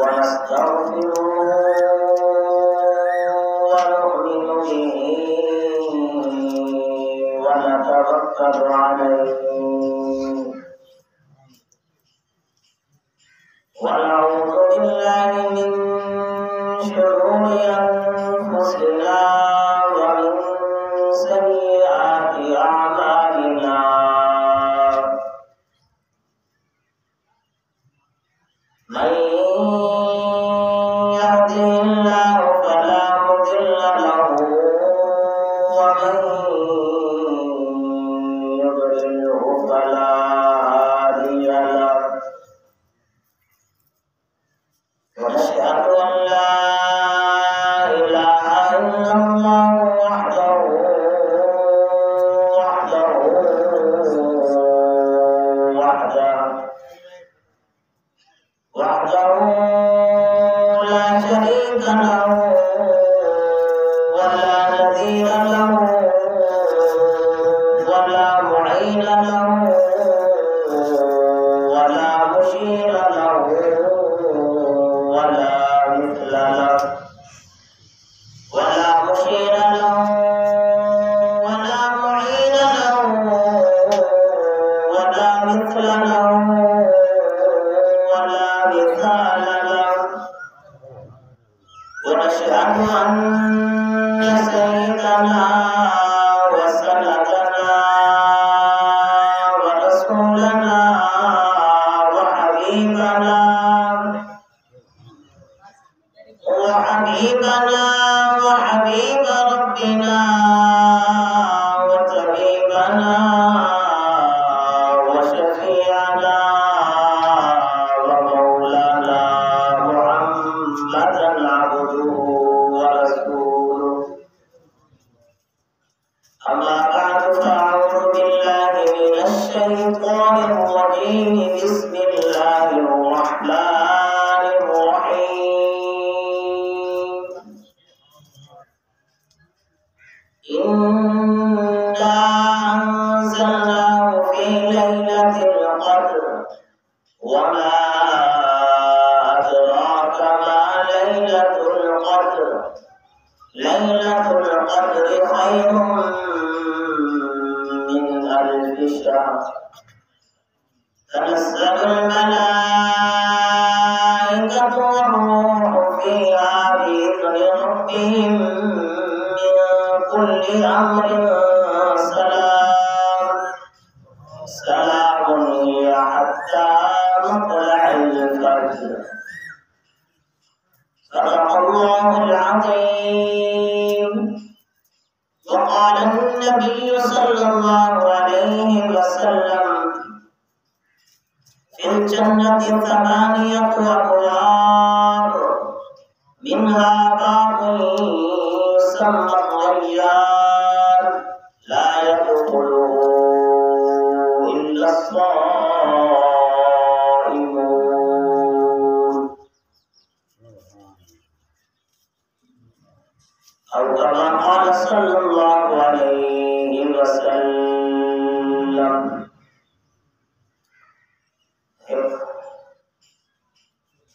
ونستغفره ونؤمن به ونتوكل عليه ونعوذ بالله من شرور أنفسنا ومن سيئات أعمالنا من يهده الله فلا مضل له ومن يضلله فلا هادي له ونشهد أن لا إله إلا الله وحده لا شريك له ولا نذير له ولا معين له ولا مشير له ولا مثل له ولا مشير له ولا معين له ولا مثل له ولا مثال له ونشهد أن سيدنا وسندنا ورسولنا وحبيبنا وحبيب ربنا وطبيبنا وشفيعنا ومولانا محمدا عبده ورسوله أما بعد فأعوذ بالله من الشيطان الرجيم بسم الله الرحمن الرحيم إنا أنزلناه في ليلة القدر وما أدراك ما ليلة القدر ليلة القدر خير من ألف شهر تنزل الملائكة والروح فيها بإذن ربهم من كل أمر سلام هي حتى مطلع الفجر صدق الله العظيم وقال النبي صلى الله عليه وسلم في الجنة 8 أبواب منها باب يسمى الريان لا يدخله إلا الصائمون أو كما قال صلى الله عليه وسلم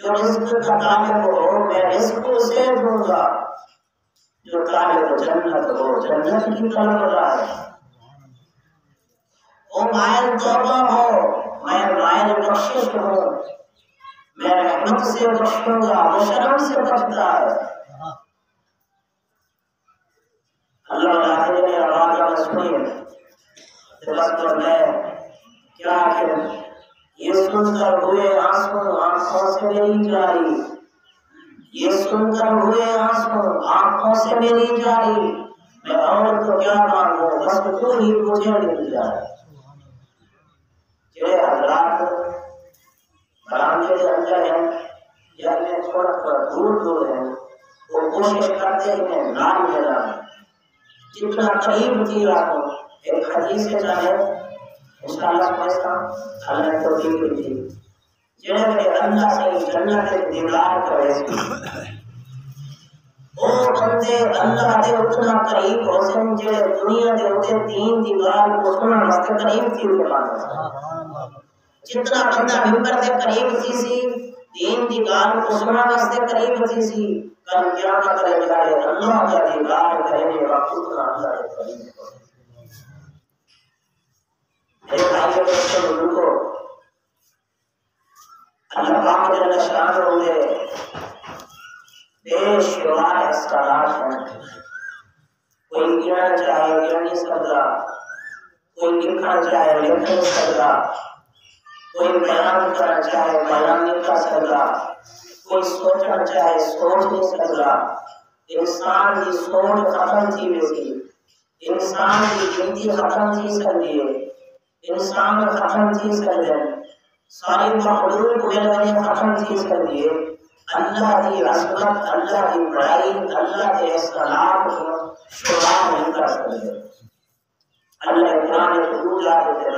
جو رزق کا طالب ہو میں رزق اسے دوں گا، جو طالب جنت ہو جنت کی طلب رہا ہے، وہ مائل توبہ ہو میں مائل بخشش ہوں، میں رحمت سے بخشوں گا، وہ شرم سے بچتا ہے۔ اللہ تعالی نے آواز سنی بس پر میں کیا کہ یہ سن کر ہوئے آنسو آنکھوں سے میری جاری، یہ سن کر ہوئے آنسو آنکھوں سے میری جاری، میں اور تو کیا مانگوں بس تو ہی مجھے مل جائے۔ جڑے حضرات برامدے کے اندر ہیں یا میں تھوڑا تھوڑا دور دور ہیں وہ کوشش کرتے ہیں نام لینا جتنا قریب کی رکھو۔ ایک حدیث سے چاہے انشاءاللہ سمجھتا اللہ نے توفیق دی جڑے میرے اللہ سے جنت دیدار کرے وہ بندے اللہ دے اتنا قریب ہو سن جڑے دنیا دے ہوتے تین دیوار کو سننا واسطے قریب تھی جتنا بندہ ممبر دے قریب تھی سی دین دی گال کو سننا واسطے قریب تھی سی کل قیامت کرے جائے اللہ کا دیدار کرنے وقت اتنا اللہ دے قریب ہو۔ میرے بھائیوں بچوں بزرگوں اللہ پاک جل شانہ ہوئے بے شمار احسانات ہیں، کوئی گرنا چاہے گر نہیں سکتا، کوئی لکھنا چاہے لکھ نہیں سکتا، کوئی بیان کرنا چاہے بیان نہیں کر سکتا، کوئی سوچنا چاہے سوچ نہیں سکتا۔ انسان کی سوچ ختم تھی ویسی، انسان کی گنتی ختم تھی سکتی ہے، انسان ختم تھی سکتے ساری مخلوق میں ختم تھی سکتی ہے۔ اللہ کی عظمت اللہ کی بڑائی اللہ کے احسانات کو شمار نہیں کر سکتے۔ اللہ قرآن حدود آتے تھے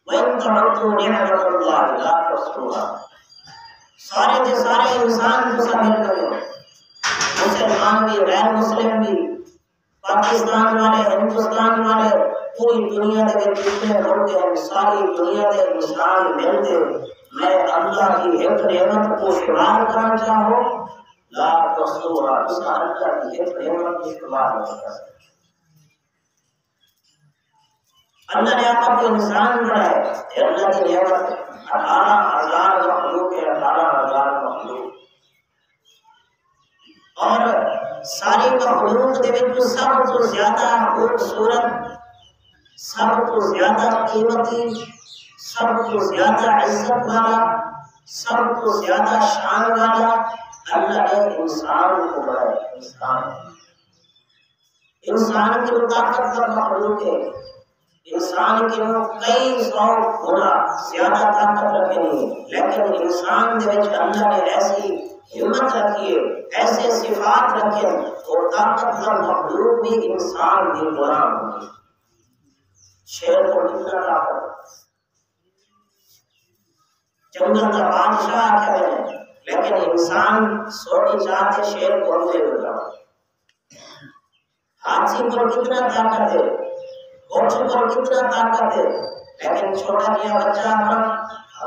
وَإِن تَعُدُّوا نِعْمَةَ اللَّهِ لَا تُحْصُوهَا۔ سارے کے سارے انسان کو شامل کرو، مسلمان بھی غیر مسلم بھی، پاکستان والے ہندوستان والے پوری دنیا کے جتنے لوگ ہیں ساری دنیا کے انسان ملتے میں اللہ کی ایک نعمت کو شمار کرنا چاہوں لا تحصوها، اس کا اللہ کی ایک نعمت کو شمار نہیں کر سکتے۔ اللہ نے آپ کو انسان بنائے، اللہ کی نعمت 18,000 مخلوق ہے، 18,000 مخلوق اور ساری مخلوق کے وچ سب تو زیادہ خوبصورت، سب تو زیادہ قیمتی، سب تو زیادہ عزت والا، سب تو زیادہ شان والا اللہ نے انسان کو بنایا۔ انسان کی طاقت پر مخلوق ہے، انسان کی کئی سو گنا زیادہ طاقت رکھے لیکن انسان دے وچ اللہ نے ایسی ہمت رکھی ہے، ایسے صفات رکھے اور طاقت پر مخلوق بھی انسان کی غلام ہوگی۔ شیر کو کتنا طاقت، جنگل کا بادشاہ ہے لیکن انسان سوٹی چاہتے شیر کو ہوئے ہوگا۔ ہاتھی پر کتنا طاقت ہے، اونٹ پر کتنا طاقت ہے لیکن چھوٹا کیا بچہ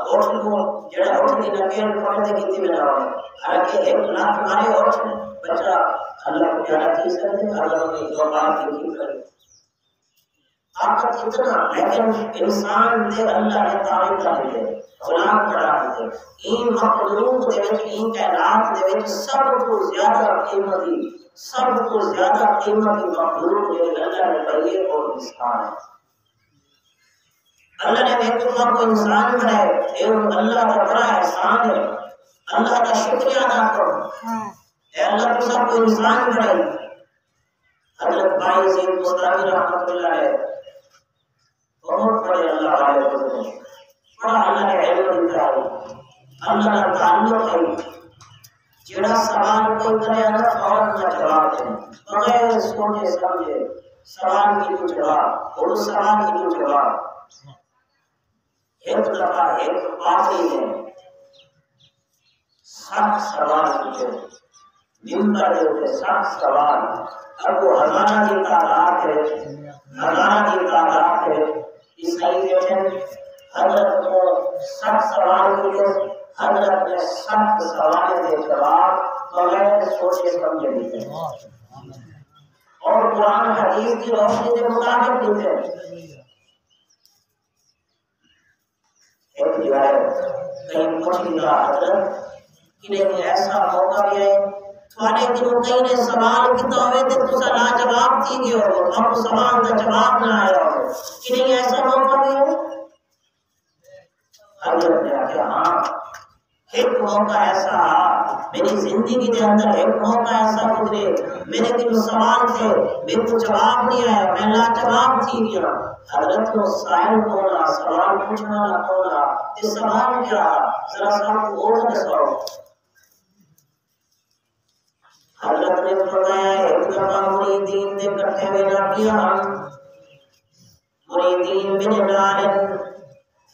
اونٹ کو جڑا اونٹ کی لکیر پکڑ کے کتنی بنا ہوا ہے، حالانکہ ایک لاکھ مارے اونٹ بچہ اللہ کو پیارا چیز کرتے اللہ کی دو بات کی کرے طاقت اتنا لیکن انسان دے اللہ نے تعریف کر دی غلام بنا دی۔ این مخلوق دے وچ این کائنات دے وچ سب تو زیادہ قیمتی، سب تو زیادہ قیمتی مخلوق جو اللہ نے بنائی اور انسان ہے۔ اللہ نے بیتاللہ کو انسان بنائے، یہ اللہ کا بڑا احسان ہے، اللہ کا شکریہ ادا کرو۔ اے اللہ تو سب کو انسان بنائی۔ حضرت بھائی زید مستعمل رحمۃ اللہ علیہ بہت بڑے اللہ والے ہوتے ہیں، بڑا اللہ نے علم دیا ہے، اللہ کا تعلق ہے، جڑا سوال کوئی کرے نا فوراً نہ جواب دیں بغیر سوچے سمجھے، سوال کی تو جواب اور سوال کی تو جواب۔ ایک دفعہ ایک پادری نے سخت سوال پوچھے، ممبر کے سخت سوال، اب وہ ہزارہ کی تعداد ہے، ہزارہ کی تعداد ہے، عیسائی بیٹھے حضرت کو سخت سوال پوچھے، حضرت نے سخت سوال کے جواب بغیر سوچے سمجھے دیتے اور قرآن حدیث کی روشنی کے مطابق دیتے ایک روایت کہیں پہنچی گا حضرت کہ ایسا موقع بھی ہے تھوڑے دنوں کئی نے سوال کیتا ہوئے تے تسا لاجواب تھی گئے ہو ہم سوال کا جواب نہ آیا ہو کہ نہیں ایسا موقع بھی ہے حضرت نے کہا ہاں ایک موقع ایسا میری زندگی کے اندر ایک موقع ایسا گزرے میرے دل سوال تھے میرے کو جواب نہیں آیا میں لاجواب تھی گیا حضرت کو سائل ہونا سوال پوچھنا نہ ہونا یہ سوال کیا ذرا سا اور دساؤ حضرت نے فرمایا ایک دفعہ مریدین نے کٹھے بیٹھا کیا مریدین میرے نال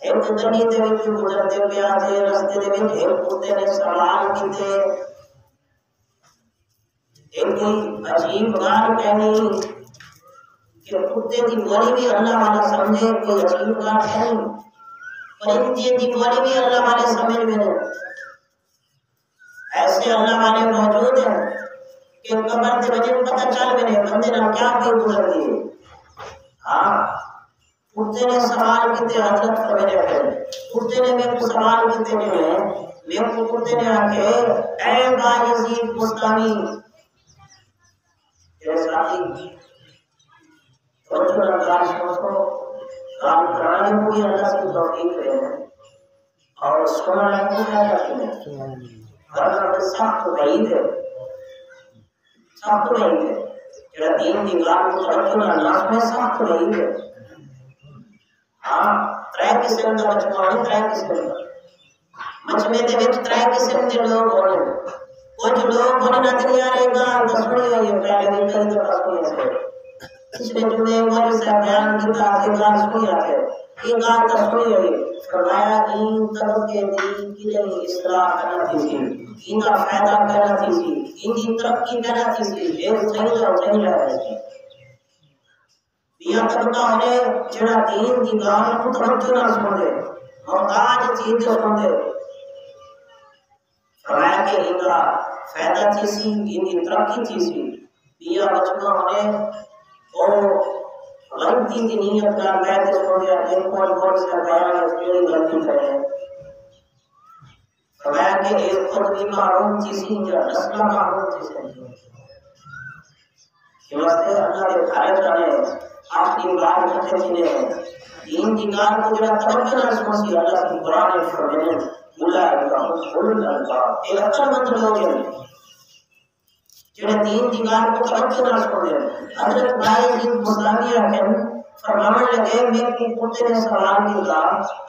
ایک گلی دے وچ گزرتے پیا تے رستے دے وچ ایک کتے نے سوال کیتے ایک عجیب بات کہنی کہ کتے دی بولی بھی اللہ والا سمجھے کوئی عجیب بات نہیں پرندے دی بولی بھی اللہ والے سمجھ میں ایسے اللہ والے موجود ہیں کہ قبر دے وجہ پتہ چل گئے بندے نال کیا کوئی گزر گئی ہاں کتے نے سوال کیتے حضرت فرمایا ہے کتے نے میرے کو سوال کیتے ہیں میرے کو کتے نے آکے اے با یزید مستانی یہ ساتھی تو اللہ سوچو کام کرانے کو بھی اللہ سے توفیق ہے اور سننے کو کیا کرتے ہیں اللہ سخت وعید ہے سخت وعید ہے جڑا دین دی بات کو سمجھنا اللہ میں سخت وعید ہے ہاں ترے قسم دا مجموعہ ترے قسم مجموعے دے وچ ترے قسم دے لوگ ہونے کچھ لوگ ہونے دنیا رے گا دسویں ہوئی پہلے بھی کئی دفعہ سنی ہے پچھلے جمعے میں سے بیان کیتا کہ گال سنی ہے یہ گال دسویں ہوئی فرمایا دین طبقے دین کی اصلاح کرنا تھی ان کا فائدہ کرنا تھی ان کی ترقی کرنا تھی یہ صحیح ہے یہ طبقہ ہونے جڑا دین کی گال کو توجہ نہ سنے محتاج چیز سنے فرمایا کہ ان کا فائدہ تھی ان کی ترقی تھی یہ بچنا ہونے اور غلطی کی نیت کا میں نے سوچا ایک اور سے بیان ہے کہ غلطی کرے فرمایا کہ ایک خود بھی معروف چیز ہے رسم معروف چیز ہے کہ واسطے اللہ کے خارج کرے اپنی بات کرتے ہیں دین کی گال کو جڑا توجہ نہ سمجھی اللہ کی قرآن فرمانے اللہ کا حکم اللہ ایک اچھا مند لوگ ہیں جڑے دین دی گال کو توجہ نہ سمجھے حضرت بھائی جی مستانیہ ہیں فرمان لگے میں کی کتے نے سوال کیا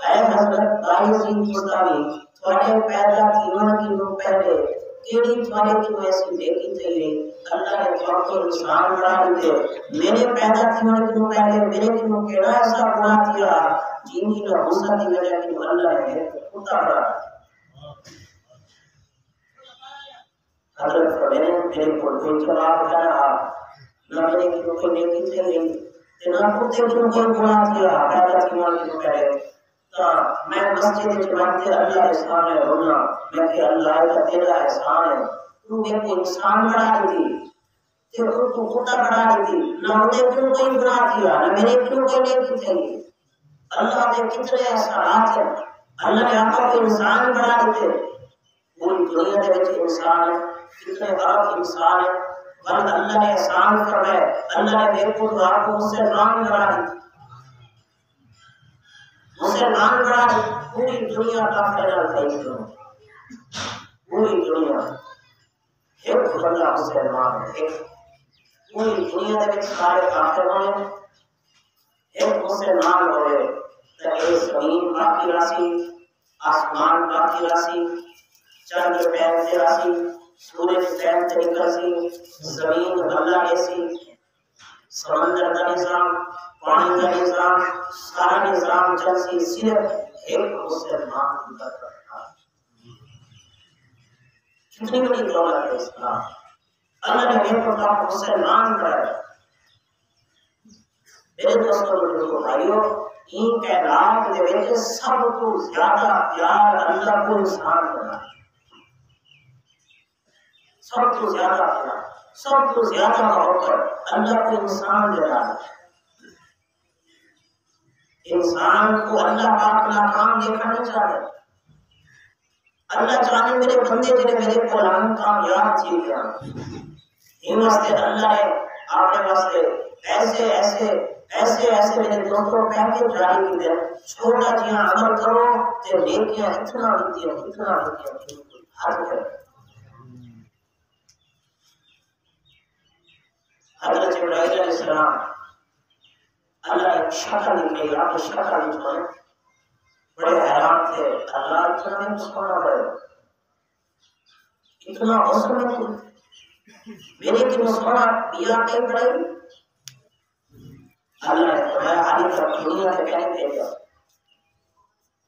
اے حضرت بھائی جی مستانی تھوڑے پیدا کیون کی نو پہلے کیڑی تھوڑے کی ایسی دیکھی تھی اللہ نے تھوڑا کو انسان بنا دے میرے پیدا کیون کی نو پہلے میرے کی نو کیڑا ایسا گناہ کیا جن کی نو غصہ کی وجہ کی اللہ نے کتا بنا حضرت فرمایا میرے کو کوئی جواب نہ رہا نہ میرے کی کوئی نیکی تھی نہ کتے کی کوئی گناہ کیا پیدا کیون کی نو پہلے میں مسجد میں جماعت اللہ احسان ہے ہونا میں کہ اللہ کا تیرا احسان ہے تو میرے کو انسان بنا دی کہ ان کو خدا بنا دی نہ انہیں کیوں کوئی گناہ کیا نہ میرے کیوں کوئی نیکی تھی اللہ نے کتنے احسانات ہیں اللہ نے آپ کو انسان بنا دیتے پوری دنیا کے وچ انسان ہے کتنے بڑا انسان ہے بلکہ اللہ نے احسان فرمایا اللہ نے میرے کو آپ کو مسلمان بنا دی مسلمان بنا دی پوری دنیا کا فائدہ اٹھائی پوری دنیا ایک بندہ مسلمان ہے پوری دنیا کے سارے کافر ہوئے ایک مسلمان ہوئے تو یہ زمین باقی راسی آسمان باقی راسی چند پیر سے راسی سورج پیر سے نکل سی زمین بھلا ایسی سمندر کا نظام پانی کا نظام سارا نظام چل سی صرف ایک مسلمان کی برکت تھا کتنی بڑی دولت ہے اسلام اللہ نے میرے کو مسلمان بنایا میرے دوستوں بزرگوں بھائیوں این کائنات دے وچ سب تو زیادہ پیار اللہ کو انسان بنا، سب تو زیادہ پیار، سب تو زیادہ محبت اللہ کو انسان دے رہا ہے۔ انسان کو اللہ پاک ناکام دیکھنا نہیں چاہتا۔ اللہ چاہتے میرے بندے جنہیں میرے قرآن کامیاب تھی گیا، ان واسطے اللہ نے آپ کے واسطے ایسے ایسے ایسے ایسے میرے دوستوں پیکج جاری کی دے، چھوٹا جہاں عمل کرو تے نیکیاں اتنا ہوتی ہیں، اتنا ہوتی ہیں ہر جگہ۔ حضرت ابراہیم علیہ السلام اللہ ایک شکل نکلی، آپ شکل نکلے بڑے حیران تھے، اللہ اتنا نہیں سونا بڑے، اتنا حسن نہیں، میرے کی مسونا پیا کہیں پڑے۔ اللہ نے فرمایا علی کا دنیا سے کہنے بھیجا،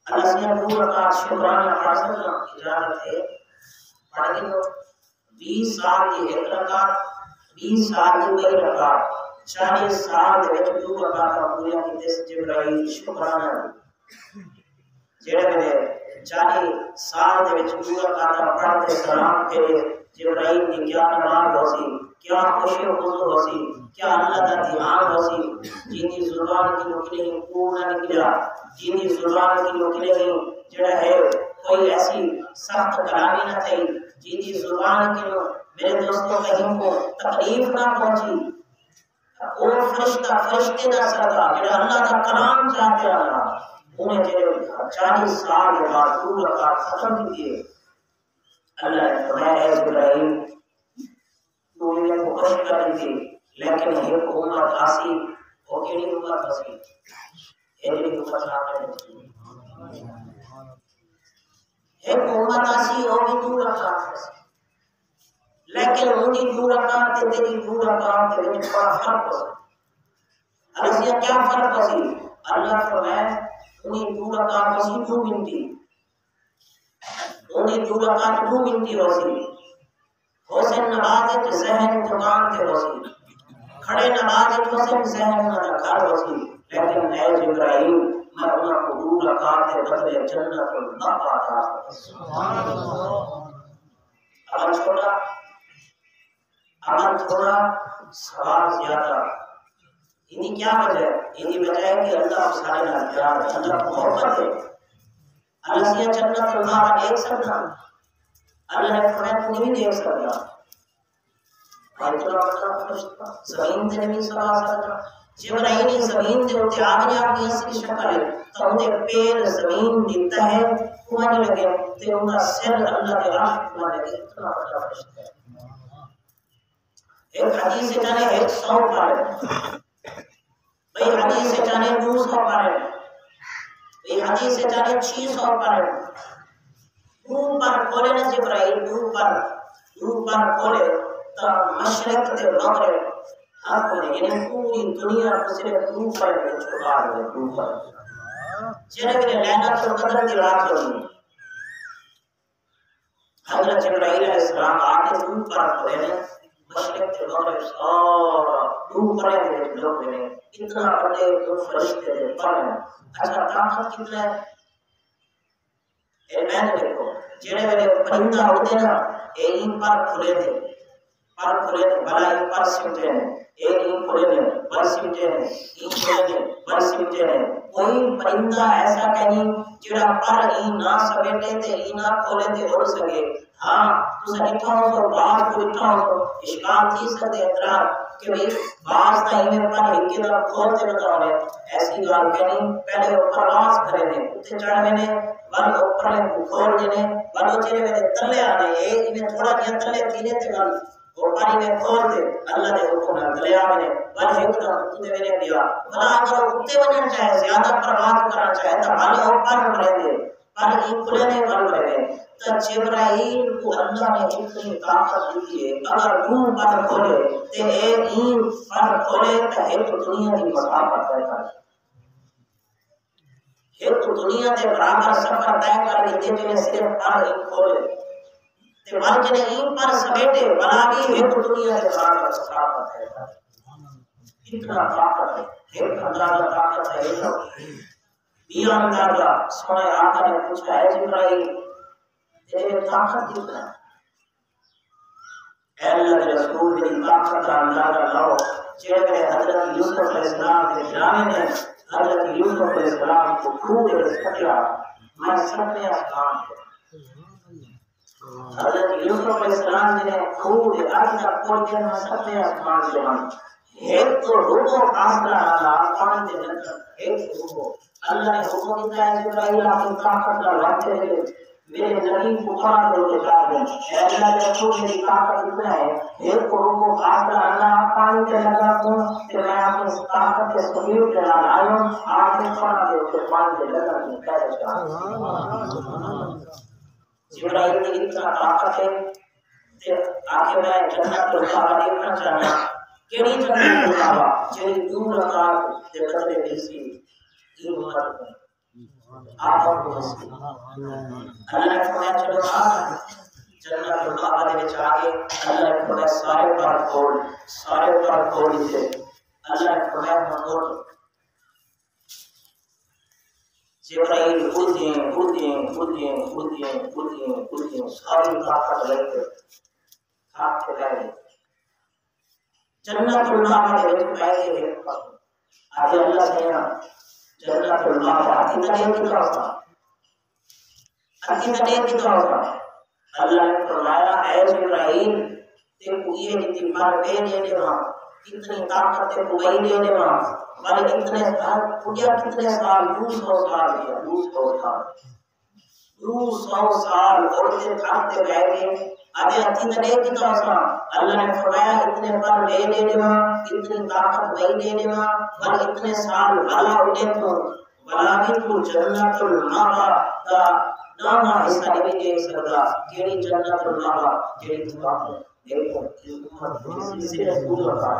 اللہ سے پورا کا شکرانہ حاصل اجازت ہے، پڑھ گئے 20 سال کی ایک رکعت، 20 سال کی وہی رکعت، 40 سال وچ دو رکعت پوریا کیتے جبرائیل شکرانہ جڑے میرے 40 سال دے وچ دو رکعت پڑھتے سلام پھیرے، جبرائیل کی کیا نماز ہوسی، کیا خوشی و خضوع ہوسی، کیا اللہ کا دھیان ہوسی، جنی زبان کی نکلے ہی پورا نکلا، جنی زبان کی نکلے ہی جڑا ہے کوئی ایسی سخت کلامی نہ تھی، جنی زبان کی میرے دوستوں کہیں کو تکلیف نہ پہنچی، وہ فرشتے کا صدقہ جڑا اللہ کا کلام چاہتے رہا، انہیں جو 40 سال کے بعد دو رکعت ختم کیے۔ اللہ نے فرمایا اے ابراہیم تو انہیں کو خوش کر دی، لیکن ایک امت آسی، وہ کیڑی امت آسی، ایک امت آسی، ایک امت آسی وہ بھی دو رکعت آسی، لیکن انہی دو رکعت تے تیری دو رکعت تے بڑا فرق ہو۔ عرضیہ کیا فرق ہو؟ اللہ فرمایا انہی دو رکعت اسی 2 منٹی، انہی دو رکعت 2 منٹی ہو سی، حسین نماز تے ذہن دکان تے ہو سی، کھڑے نماز تے حسین ذہن نہ گھر ہو سی، لیکن اے جبرائیل میں انہاں کو 2 رکعت کے بدلے جنت البقا عطا کروں۔ سبحان اللہ۔ عمل چھوٹا، عمل تھوڑا، ثواب زیادہ، انہی کیا وجہ ہے؟ انہی وجہ ہے کہ اللہ سارے نال پیار ہے، اللہ محبت ہے، اللہ سے جنت اللہ دیکھ سکتا، اللہ نے فرمایا تو نہیں دیکھ سکتا، زمین تے نہیں سوا سکتا، جبرائیل نے زمین دے اوتے آگے اپنی اصلی شکل ہے تو انہیں پیر زمین دیتا ہے کونے لگے تے انہاں سر اللہ کے عرش پر لگے، اتنا بڑا فرشتہ ہے۔ ایک حدیث جانے 100 پڑھے، بھئی حدیث جانے 200 پڑھے، بھئی حدیث جانے 600 پڑھے، دو پر کھولے نا جبرائیل، دو پر کھولے تو مشرق تے مغرب ہر کونے، یعنی پوری دنیا کو صرف دو پر چھپا دے، دو پر جنہیں کہ لیلۃ القدر کی رات ہوئی، حضرت جبرائیل علیہ السلام آتے دو پر کھولے نا مشرق تے مغرب سارا دو پرے دے لوگ نے اتنا بڑے دو فرشتے دے پر ہیں۔ اچھا طاقت کتنا ہے؟ اے میں نے دیکھو جنہیں میرے پرندہ ہوتے نا ایک پر کھلے دے، پر کھلے دے بلا ایک پر سمجھے ہیں، ایک کھلے دے پر سمجھے ہیں، ایک کھلے دے پر سمجھے ہیں، کوئی پرندہ ایسا کہیں جڑا پر ای نہ سمیٹے تے ای نہ کھولے تے اڑ سکے۔ ہاں تسا اتھا ہو تو باز کو اتھا ہو تو اشکال چیز کرتے اعتراض کہ بھئی باز تا ہی میں پر ایک کی طرف کھولتے بتاؤ رہے، ایسی گال کہنی پہلے اوپر آواز کرے نے اتھے چڑھ میں نے ون اوپر نے کھول دینے ون اچھے میں تلے آنے ایک میں تھوڑا کیا تلے تینے تے گل اوپر میں کھول دے اللہ دے حکم نہ تلے آنے ون حکم تو دے میں دیا بنا اگر اتے ونن چاہے زیادہ پرواز کرنا چاہے تو ون اوپر رہ دے پر ایک کھلے نے ون رہے تو جبرائیل کو اللہ نے اتنی طاقت دی ہے اگر دو پر کھولے تے ایک ہی پر کھولے تو ایک دنیا کی مسافت طے کر ایک دنیا کے برابر سفر طے کر کے جنہیں صرف پر ایک کھولے تے ون جنہیں این پر سمیٹے بنا بھی ایک دنیا کے برابر مسافت طے کر اتنا طاقت ہے ایک اندازہ طاقت ہے بیا اندازہ سونے آقا نے پوچھا ہے جبرائیل تیرے طاقت کتنا ہے؟ اے اللہ کے رسول میری طاقت کا اندازہ لاؤ جیسے حضرت یوسف علیہ السلام کے جانے نے حضرت یوسف علیہ السلام کو خوب سٹیا میں سٹنے آسمان کو حضرت یوسف علیہ السلام نے خوب آگے پہنچے میں سٹنے آسمان سے ہم ایک تو روحو آسرا اللہ پانی کے لکھن ایک روحو اللہ نے حکم دیا ہے جبرائیل اپنی طاقت کا رکھتے ہوئے میرے نبی پکار دے کے جا دیں اے اللہ کے رسول میری طاقت اتنا ہے ایک کو روحو آسرا اللہ پانی کے لگا دوں کہ میں اپنی طاقت کے سبیل کے لائوں آپ نے پڑھا دے کے پانی کے لگا دوں کہہ جاؤں جبرائیل کی اتنا طاقت ہے کہ آگے میں جنت الخلا دیکھنا چاہنا کیڑی جنت الخلا جیڑی دور رکھات دے بدلے دیسی یہ مرد ہے آپ کو مسئلہ اللہ نے فرمایا چلو آگا جنت الخلا دے وچ آگے اللہ نے فرمایا سارے پر کھول اسے اللہ نے فرمایا منور جبرائیل خودیں ساری طاقت لے کے ہاتھ کے لائے جنت اللہ کے وچ پائے گئے آگے اللہ کہنا جنت اللہ آتی تڑے کتا ہوگا اللہ نے فرمایا اے جبرائیل تے کو یہ اتفاق دے دینے وہاں اتنی طاقت تے کو وہی دینے وہاں بل اتنے سال پوجا کتنے سال 200 سال دیا 200 سال اور سے کھاتے گئے گے آگے اچھی طرح کی توسا اللہ نے فرمایا اتنے پر لے لینے ماں اتنی طاقت وہی لینے ماں بل اتنے سال بھلا اٹھے تو بلا بھی تو جنت الماغا دا ناما حصہ نہیں دے سکتا کیڑی جنت الماغا کیڑی طاقت دیکھو اس سے رسول اللہ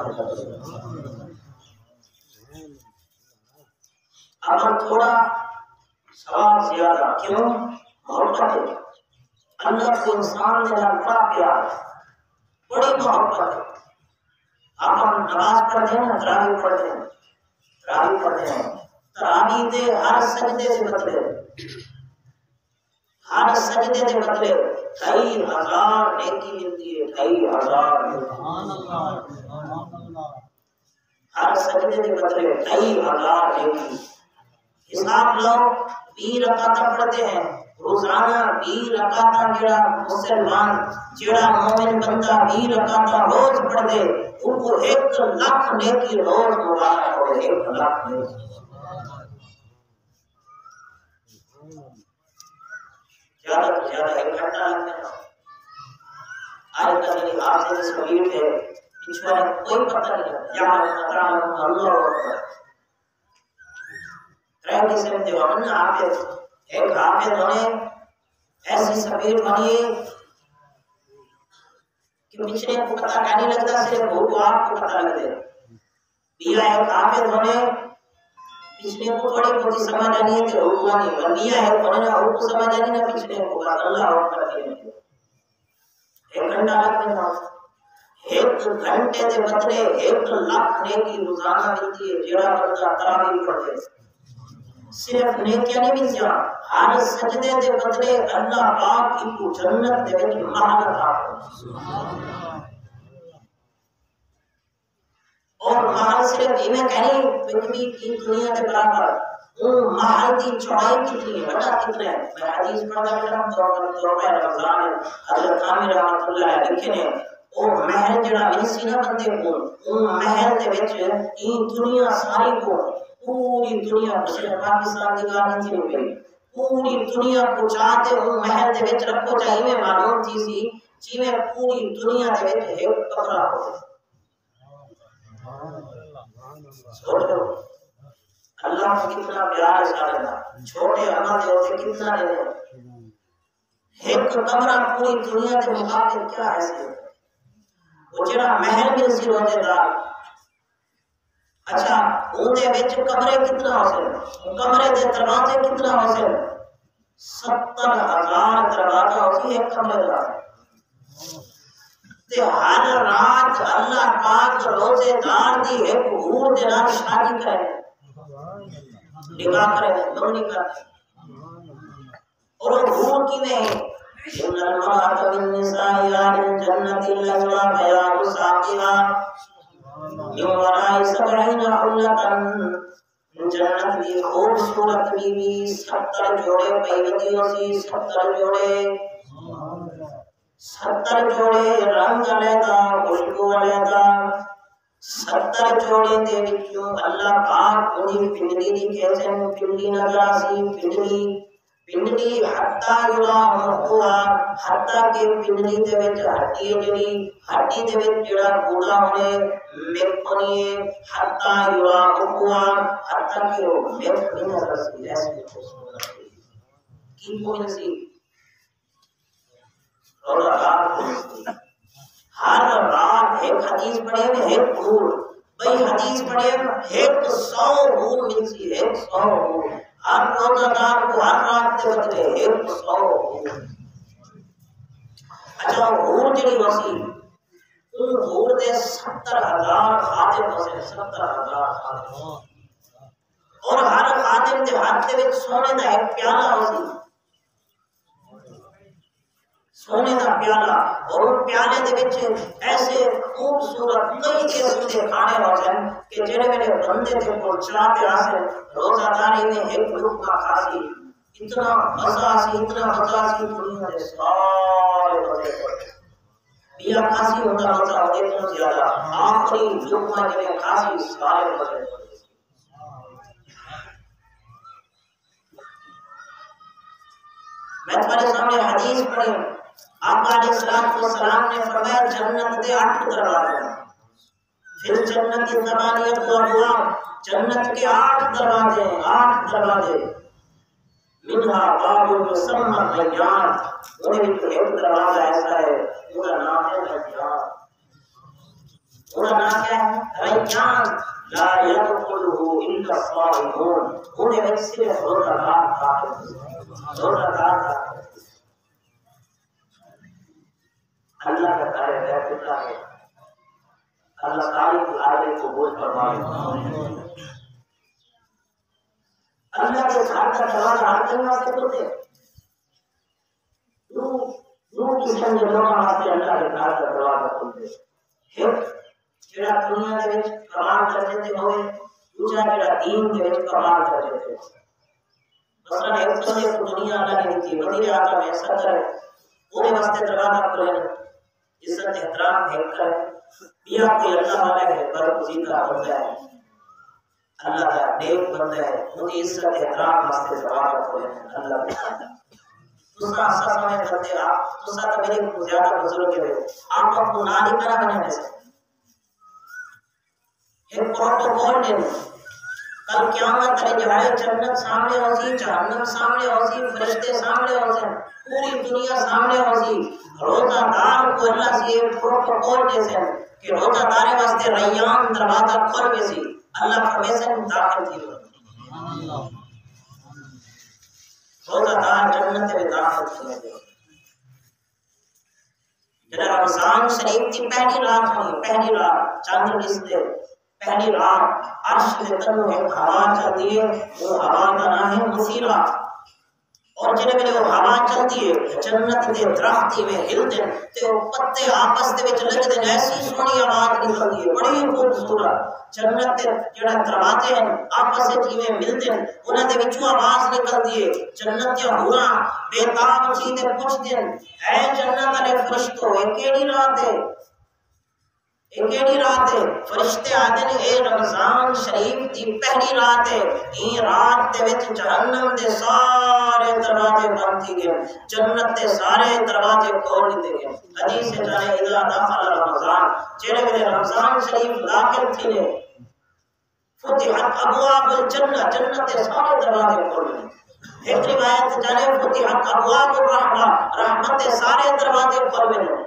اب تھوڑا سوال زیادہ کیوں محبت ہے اللہ کو انسان نے بڑا پیار بڑی محبت ہے آپ ہم نماز پڑھتے ہیں تراویح پڑھتے ہیں تراویح دے ہر سجدے سے بدلے کئی ہزار نیکی ملتی ہے کئی ہزار ہر سجدے سے بدلے کئی ہزار نیکی حساب لو 20 رکعتاں پڑھتے ہیں روزانہ 20 رکعتاں جڑا مسلمان جڑا مومن بندہ 20 رکعتاں روز پڑھ دے ان کو 1 لاکھ نیکی روز مبارک ہو 1 لاکھ نیکی زیادہ سے زیادہ 1 گھنٹہ لگتا ہے آج تک میری آپ سے سبیل ہے پچھوا کوئی پتہ نہیں یا اللہ اکبر رہ کسی میں دیوان حافظ ایک حافظ ہونے ایسی سبیر بنیے کہ پچھلے کو پتہ نہیں لگتا صرف وہ آپ کو پتہ لگ دے بیا ایک حافظ ہونے پچھلے کو بڑی بہت سمجھ آنی ہے کہ وہ نہیں بیا ہے ہونے وہ کو سمجھ آنی ہے پچھلے کو بات اللہ اکبر کہنے 1 گھنٹہ لگنے نہ 1 گھنٹے سے بدلے 1 لاکھ نیکی روزانہ ملتی ہے جڑا بندہ تراویح پڑھے صرف نیکیاں نہیں ملتیاں ہر سجدے دے بدلے اللہ پاک ان کو جنت دے وچ محل عطا فرمائے اور محل صرف یہ کہیں پرتھوی کی دنیا کے برابر ان محل کی چوڑائی کتنی ہے بڑا کتنا ہے میں حدیث پڑھا رہا رمضان حضرت عامر رحمۃ اللہ علیہ لکھے نے او محل جڑا انسی نہ بندے کو ان محل دے وچ این دنیا ساری کو پوری دنیا مسلم پاکستان کی گاڑی تھی گئی پوری دنیا کو چاہتے ہوں محل دے وچ رکھو چاہیے معلوم تھی سی جی میں پوری دنیا دے وچ ایک کمرہ ہو سوچو اللہ کو کتنا پیار ہے سارے نا چھوٹے عمل دے ہوتے کتنا دے ایک کمرہ پوری دنیا کے مقابل کیا ہے وہ جڑا محل میں سی روزے دار اچھا اون دے وچ کمرے کتنا ہوسے کمرے دے دروازے کتنا ہوسے 70,000 دروازہ ہوسی ایک کمرے دا تے ہر رات اللہ پاک روزے دار دی ایک حور دے نال شادی کرے نکاح کرے منگنی کرتے اور وہ حور کی نہیں ان المرأة بالنساء عن جنة لجوا بياض ساقها من وراء 70 حلة جنت کی خوبصورت بیوی 70 جوڑے پیوندیوں سی 70 جوڑے 70 جوڑے رنگ علیحدہ خوشبو علیحدہ 70 جوڑے دے وچوں اللہ پاک انہی پنڈلی دی کیسے پنڈلی نظر آسی پنڈلی حتی یرام ہوا حتی کہ پنڈلی دے وچ ہڈی جڑی ہڈی دے وچ جڑا گوڑا ہونے میک ہونی ہے حتی یرام ہوا حتی کہ وہ میک بھی نظر سی ایسی خوشبو کی کوئی نسی اور رات ہر رات ایک حدیث پڑھے میں ایک حور بھئی حدیث پڑھے ایک 100 حور مل سی 100 حور ہر روزہ دار کو ہر رات دے بدلے 100 حور اچھا حور جڑی وسی ان حور دے 70,000 خادم وسے 70,000 خادم اور ہر خادم دے ہاتھ دے وچ سونے دا ایک پیالہ وسی سونے کا پیالہ اور ان پیالے دے وچ ایسے خوبصورت کئی قسم کے کھانے ہوتے ہیں کہ جڑے میرے بندے تے کو چاہتے آسے روزہ داری میں ایک لقمہ کھاسی اتنا مزہ سی دنیا دے سارے مزے پڑے بیا کھاسی ہوتا مزہ اتنا زیادہ آخری لقمہ جڑے کھاسی سارے مزے پڑے میں تمہارے سامنے حدیث پڑھی آقا علیہ السلام نے فرمایا جنت کے 8 دروازے ہیں پھر جنت کی ثمانیت و ابواب جنت کے 8 دروازے منہا باب مسمى ریان انہیں تو ایک دروازہ ایسا ہے اس کا نام ہے ریان اس کا نام کیا ہے ریان لا يدخله الا الصائمون انہیں صرف روزہ دار داخل اللہ کا کارے بیٹھتا ہے اللہ تعالی کی آیت کو قبول فرمائے اللہ کے گھر کا دروازہ ہر جگہ سے کھلتے روح کی سمجھ لوگوں واسطے اللہ کے گھر کا دروازہ کھلتے ایک جڑا دنیا دے وچ کمال کرتے تھے ہوئے دوسرا جڑا دین دے وچ کمال کرتے تھے مثلا ایک تو دنیا اللہ نے دی وزیر اعظم ہے صدر ہے وہ واسطے دروازہ کھلے عزت احترام دیکھ کر بیا کوئی اللہ والا ہے برگزیدہ بندہ ہے اللہ کا نیک بندہ ہے مجھے عزت احترام واسطے دروازہ کھولے اللہ کے دوسرا سب میں کرتے آپ دوسرا تو میرے زیادہ بزرگ ہے آپ کو نہ نہیں کرا بنے سے ایک پروٹوکول دے کل قیامت تیرے جہائے جنت سامنے ہوسی جہنم سامنے ہوسی فرشتے سامنے ہوسی پوری دنیا سامنے ہوسی روزہ دار کو اللہ سے پروٹوکول جیسے کہ روزہ دار واسطے ریان دروازہ کھول بیسی اللہ فرمیسے داخل تھی روزہ دار جنت میں داخل تھی جناب رمضان شریف کی پہلی رات ہوئی پہلی رات چاند رشتے پہلی رات عرش کے تنوں ایک ہوا چلتی ہے وہ ہوا کا نام ہے مسیرہ اور جنہیں میں وہ ہوا چلتی ہے جنت کے درخت میں ہلتے تے وہ پتے آپس دے وچ لگدے ہیں ایسی سونی آواز نکلتی ہے بڑی خوبصورت جنت کے جڑا دروازے ہیں آپس وچ میں ملتے ہیں انہاں دے وچوں آواز نکلتی ہے جنت کے حوراں بے تاب تھی تے پوچھدے ہیں اے جنت والے فرشتوں اے کیڑی رات ہے ایک رات ہے فرشتے آتے ہیں اے رمضان شریف دی پہلی رات ہے یہ رات دے وچ جہنم دے سارے دروازے بند تھی گئے جنت دے سارے دروازے کھول دیتے گئے حدیث سے جانے اذا دخل رمضان جڑے میرے رمضان شریف داخل تھی نے فتحت ابواب الجنہ جنت دے سارے دروازے کھول گئے ایک روایت جانے فتحت ابواب الرحمہ رحمت دے سارے دروازے کھول گئے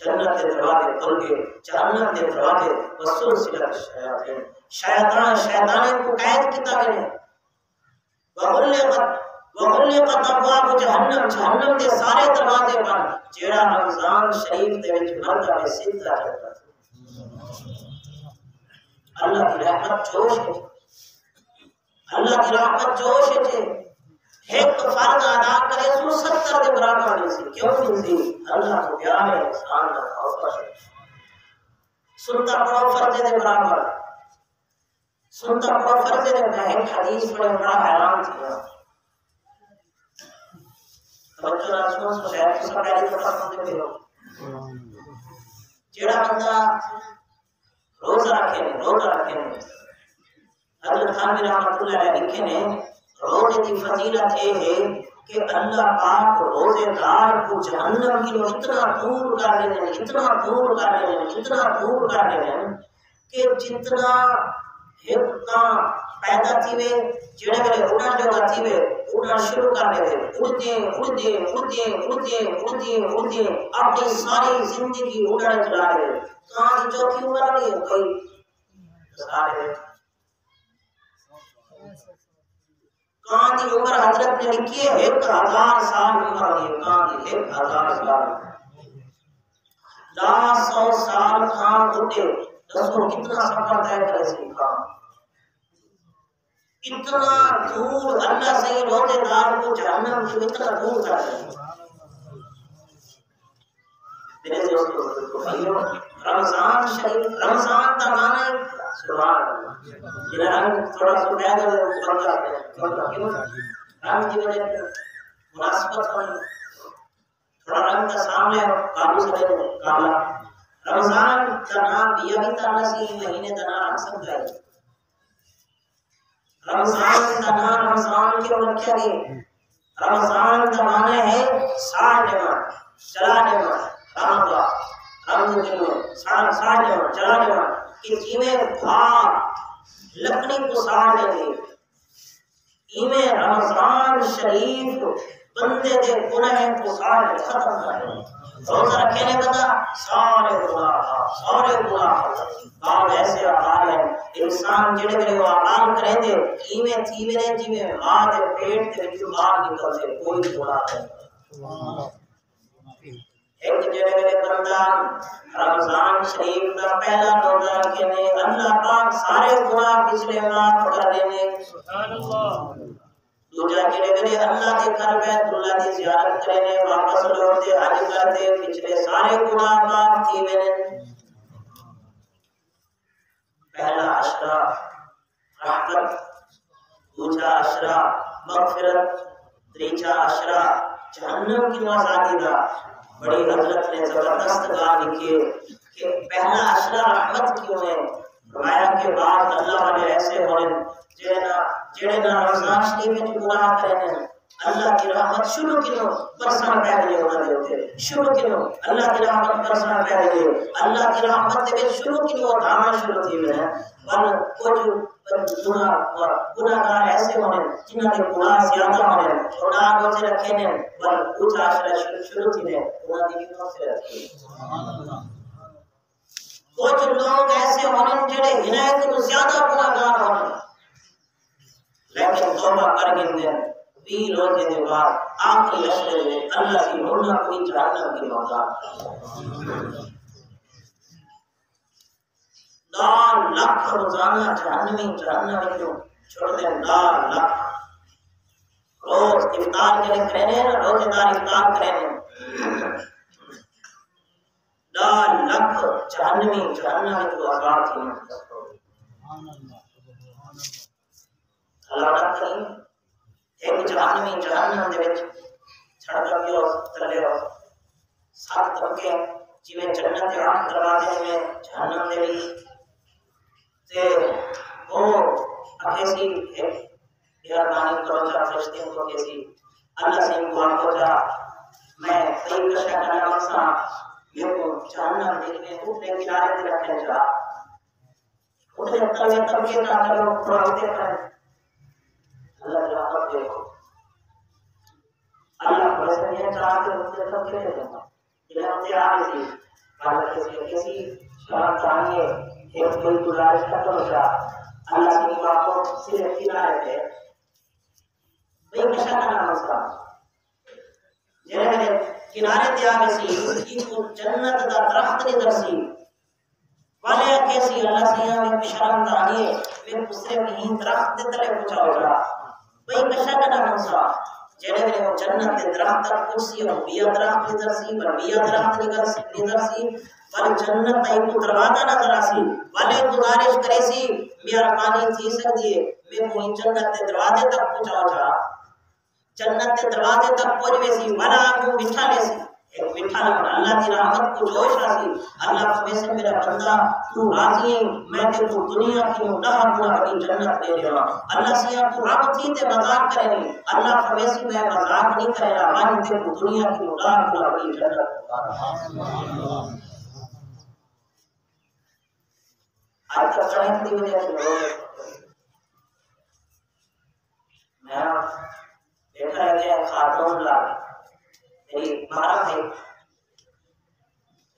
جنت کے دروازے کھل گئے جہنم کے دروازے وسلسلۃ الشیاطین شیطان کو قید کیتا گیا وغلقت ابواب جہنم کے سارے دروازے بند جیڑا رمضان شریف دے وچ مرد ہے سیدھا جاتا اللہ کی رحمت جوش ہے، اللہ کی رحمت جوش ہے، ایک فرض ادا کرے سو 70 کے برابر نہیں سی، کیوں نہیں سی؟ اللہ کو پیار ہے، انسان کا خوف ہے، سنتا پڑھو فرض کے برابر، سنتا پڑھو فرض کے، میں ایک حدیث پڑھے بڑا حیران تھا، توجہ نہ سنو سو شاید اس کا پہلی دفعہ سنتے ہو، جڑا بندہ روزہ رکھے حضرت خانوی رحمۃ اللہ علیہ لکھے نے روزے کی فضیلت یہ ہے کہ اللہ پاک روزے دار کو جہنم کی اتنا دور کر دیں، اتنا دور کر دیں، اتنا دور کر دیں کہ جتنا اتنا پیدا تھیوے جڑے ویلے اڑن جو تھیوے اڑنا شروع کر دے، اڑدے اپنی ساری زندگی اڑن چلا رہے، کہاں کی چوتھی عمر نہیں ہے کوئی سارے کہاں کی عمر حضرت نے لکھی ہے 1000 سال عمر ہے، کہاں کی 1000 سال 100 سال کھان اٹھے، دسو کتنا سفر طے کرے سی کھان، اتنا دور اللہ سے روزے دار کو جہنم سے اتنا دور کر دے۔ میرے دوستو رمضان شریف، رمضان کا معنی سبحان اللہ، یہ رنگ تھوڑا سا پیدا ہو جاتے ہیں، رنگ کی وجہ سے مناسبت ہوئی، تھوڑا رنگ کا سامنے قابو سے کالا، رمضان کا نام دیا بھی تھا نسی مہینے کا نام سمجھا ہے، رمضان کا نام رمضان کیوں رکھا گیا؟ رمضان کا معنی ہے ساڑھ دینا، چلا دینا، رمضان ساڑھ دینا، چلا دینا، کہ جیویں بھاپ لکڑی کو ساڑ دے گی، ایویں رمضان شریف بندے دے گناہ کو ساڑ کے ختم کر دے۔ روزہ رکھنے بندہ سارے گناہ بعد ایسے اعمال ہیں انسان جڑے میرے وہ اعمال کریں دے ایویں تھیویں نے جویں ماں دے پیٹ دے وچوں باہر نکلتے کوئی گناہ نہیں۔ ایک جڑے میرے بندہ رمضان شریف کا پہلا روزہ رکھنے اللہ پاک سارے گناہ پچھلے معاف کر دینے، سبحان اللہ۔ دوجا جڑے میرے اللہ کے گھر بیت اللہ کی زیارت کرنے واپس لوٹتے حج کرتے پچھلے سارے گناہ معاف تھیویں نے۔ پہلا عشرہ رحمت، دوسرا عشرہ مغفرت، تیسرا عشرہ جہنم کی آزادی کا۔ بڑی حضرت نے زبردست گاہ لکھی کہ پہلا عشرہ رحمت کیوں ہے؟ فرمایا کہ بعد اللہ والے ایسے ہونے جڑے نہ رمضان شریف میں گناہ کرے ہیں، اللہ کی رحمت شروع کیوں برسنا پہلے ہونا دے ہوتے، شروع کیوں اللہ کی رحمت برسنا پہلے، اللہ کی رحمت دے شروع کیوں دھاما شروع تھی میں بل کچھ گناہگار ایسے ہونے جنہاں کے گناہ زیادہ ہونے گناہ روزے رکھے نے بل کچھ عشرہ شروع تھی نے انہاں دی بھی سے رکھی۔ کچھ لوگ ایسے ہونے جڑے ہدایت کو زیادہ گناہگار ہونے لیکن توبہ کر گئے 20 روزے کے بعد آخری عشرے میں اللہ کی ہونا کوئی جہنم کی موجود 10 لاکھ روزانہ جہنم کیوں چھوڑ دیں 10 لاکھ روز افطار کرنے روزے دار افطار کرنے 10 لاکھ جہنم کو آزاد تھی اللہ نہ کریں ایک جہنم دے وچ چھڑ گیا تلے ہو 7 طبقے جویں جنت کے 8 دروازے میں جہنم دے وچ تے وہ کیسی مہربانی کرو جا فرشتے کو کیسی اللہ سے دعا کو جا میں کئی کشا کرنا مسا یہ کو جہنم دیکھنے اٹھنے کنارے تے رکھنے جا اٹھے تلے طبقے نہ کرو پڑھتے کریں اللہ کی رحمت دیکھو اللہ کو ایسے نہیں چاہتے ہوتے سب کے لئے جنہیں ہوتے آگے تھی اللہ کسی شراب چاہیے ایک کوئی گزارش ختم ہو جا اللہ کی بات کو صرف کنارے تھے بھئی کشا کا نام اس کا جنہیں کنارے تھے آگے سی ان کو جنت دا درخت نہیں درسی والے کیسی اللہ سیاں میں شرم دانی میں دوسرے نہیں درخت دے تلے پہنچا ہو جا بھئی کشا کنا منسا جڑے میں جنت دے درخت تک کرسی ہو بیا درخت نظر سی بیا درخت نظر سی والے جنت تے کو دروازہ نظر آسی والے گزارش کرے سی مہربانی تھی سکتی ہے میں کوئی جنت دے دروازے تک پہنچا ہو جا جنت کے دروازے تک پہنچے سی والا کو بٹھا لے سی ایک بٹھا لے اللہ کی رحمت کو جوش راسی اللہ تمہیں سے میرا بندہ تو راضی ہے میں تے تو دنیا کی مدح گنا بڑی جنت دے رہا اللہ سیاں تو رب تھی تے مذاق کرے نہیں اللہ تمہیں سے میں مذاق نہیں کرے رہا میں تے تو دنیا کی مدح گنا بڑی جنت آج کا چاہیے کی وجہ سے میں دیکھا ہے خاتون لاگ میری مہارا ہے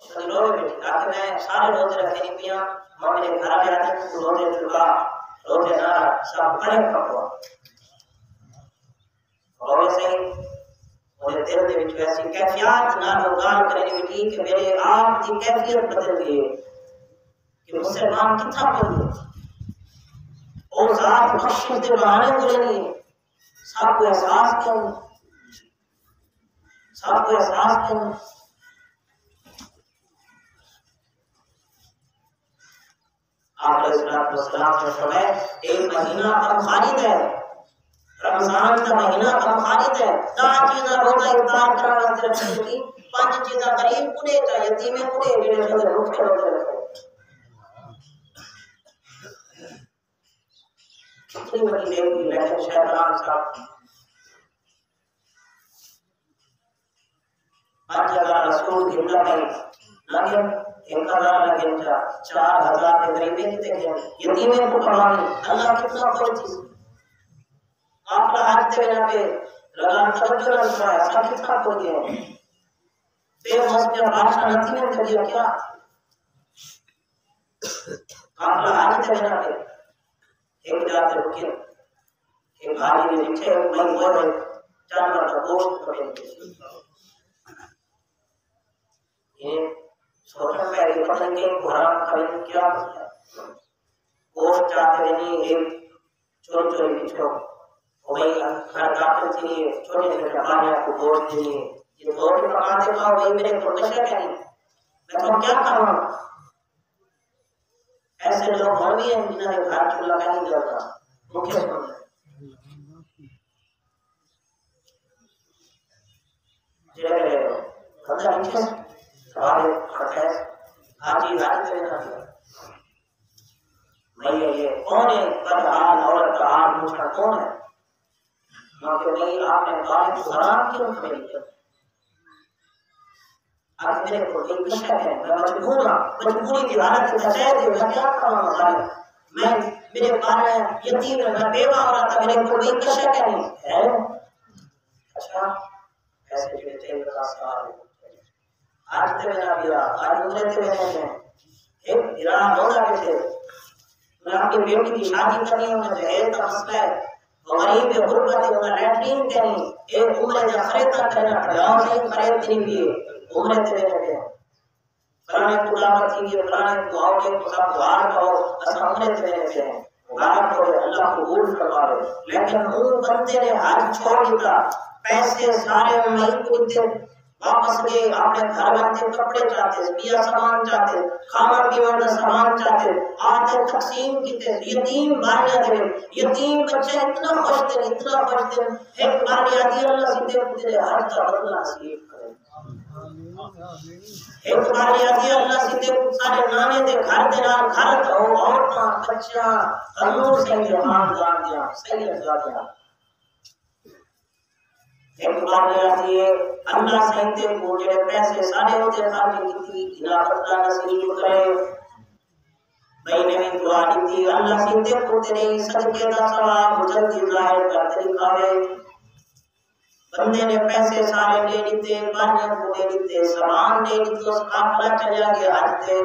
اس نے روے بیٹھی تاکہ میں سارے روزے رکھے نہیں پیا ماں میرے گھر آ جاتے ہیں روزے چکا روزے نہ سب پڑے پکوا روزے سے مجھے دل دے وچ ایسی کیفیت نہ گال کرنی بیٹھی کہ میرے آپ کی کیفیت بدل گئی کہ مسلمان کتنا پڑھی اور ذات بخشش دے بہانے کو نہیں سب کو احساس کیوں سب کو احساس کیوں آپ علیہ السلام نے فرمایا ایک مہینہ کم خالد ہے رمضان کا مہینہ کم خالد ہے 4 چیزاں روزہ افطار کرنے واسطے رکھنی کی 5 چیزاں غریب کوڑے چا یتیم کوڑے جڑے روزے رکھے رکھے کتنی بڑی نیکی لیکن شیطان صاحب 5000 رسول گھنٹا میں لگے 1000 لگے 4000 کے قریب کتے گئے یتیمیں کو کمانی اللہ کتنا خوش تھی آپ کا حج تے بنا پہ لگان توجہ نہ فرمایا ایسا کتنا خوش گئے بے مسئلہ بادشاہ نتی نے دیا کیا آپ کا حج تے بنا پہ ایک جاتے رکے ایک حاجی نے لکھے میں وہ جانور کا گوشت پڑے یہ سوچا میں یہ پتہ نہیں قرآن خرید کیا گوشت چاہتے نہیں ایک چور چوری پیچھو وہی گھر داخل تھی چھوٹے چھوٹے ٹماٹر کو گوشت دیے یہ گوشت پکاتے کھاؤ وہی میرے کو نشہ کیا نہیں میں تو کیا کھاؤں ایسے لوگ اور بھی ہیں جنہوں نے گھر چولہا کا نہیں جاتا مکھے سن جڑے خدا نیچے سوال کھڑے حاجی حاجی سے نہ میں یہ کون ہے بدحال عورت کا حال پوچھنا کون ہے کہ نہیں آپ نے غالب حرام کیوں خریدی اب میرے کو ایک نشہ ہے میں مجبور ہوں مجبوری کی حالت میں شہر سے میں کیا کروں غالب میں میرے بارے یتیم میں بیوہ ہو رہا تھا میرے کو ایک نشہ نہیں ہے اچھا ایسے جو تیل کا سوال آج تے میرا بیرا آج مجھے تے میرے ہیں ایک بیرا ہونا بھی تھے میں آپ کی بیٹی کی شادی کرنی ہوں مجھے ہے تو مسئلہ ہے غریب غربت ہے انہیں لیٹرین کرنی ایک عمر جا خریدہ کرنا پڑھاؤں سے خرید نہیں بھی عمر تے میرے ہیں فلانے کو دعوت تھی فلانے کو آؤ کے سب دعار کہو بس عمر تے میرے ہیں غارت ہو اللہ کو قبول کروا رہے لیکن ان بندے نے حج چھوڑ دیتا پیسے سارے میں کو دیتے واپس گئے اپنے گھر والے کپڑے چاہتے بیا سامان چاہتے کھانا پینے کا سامان چاہتے آتے تقسیم کیتے یتیم باریاں دے یتیم بچے اتنا خوش تھے ایک بار آدھی اللہ سیدھے پوچھے ہر کا بدلہ نصیب کرے ایک بار آدھی اللہ سیدھے سارے نانے دے گھر دے نال گھر تو عورتاں بچیاں تنور سے خاندان دیا صحیح ہے ایک بار آتی ہے اللہ سہتے کو جڑے پیسے سارے ہوتے خرچ کیتی خلافت کا نصیب کرے بھائی نے بھی دعا دی اللہ سہتے کو تیرے صدقے کا ثواب جلدی ظاہر کر دے دکھاوے بندے نے پیسے سارے لے لیتے باریاں کو لے لیتے سامان لے لیتے اس قافلہ چلا گیا حج تے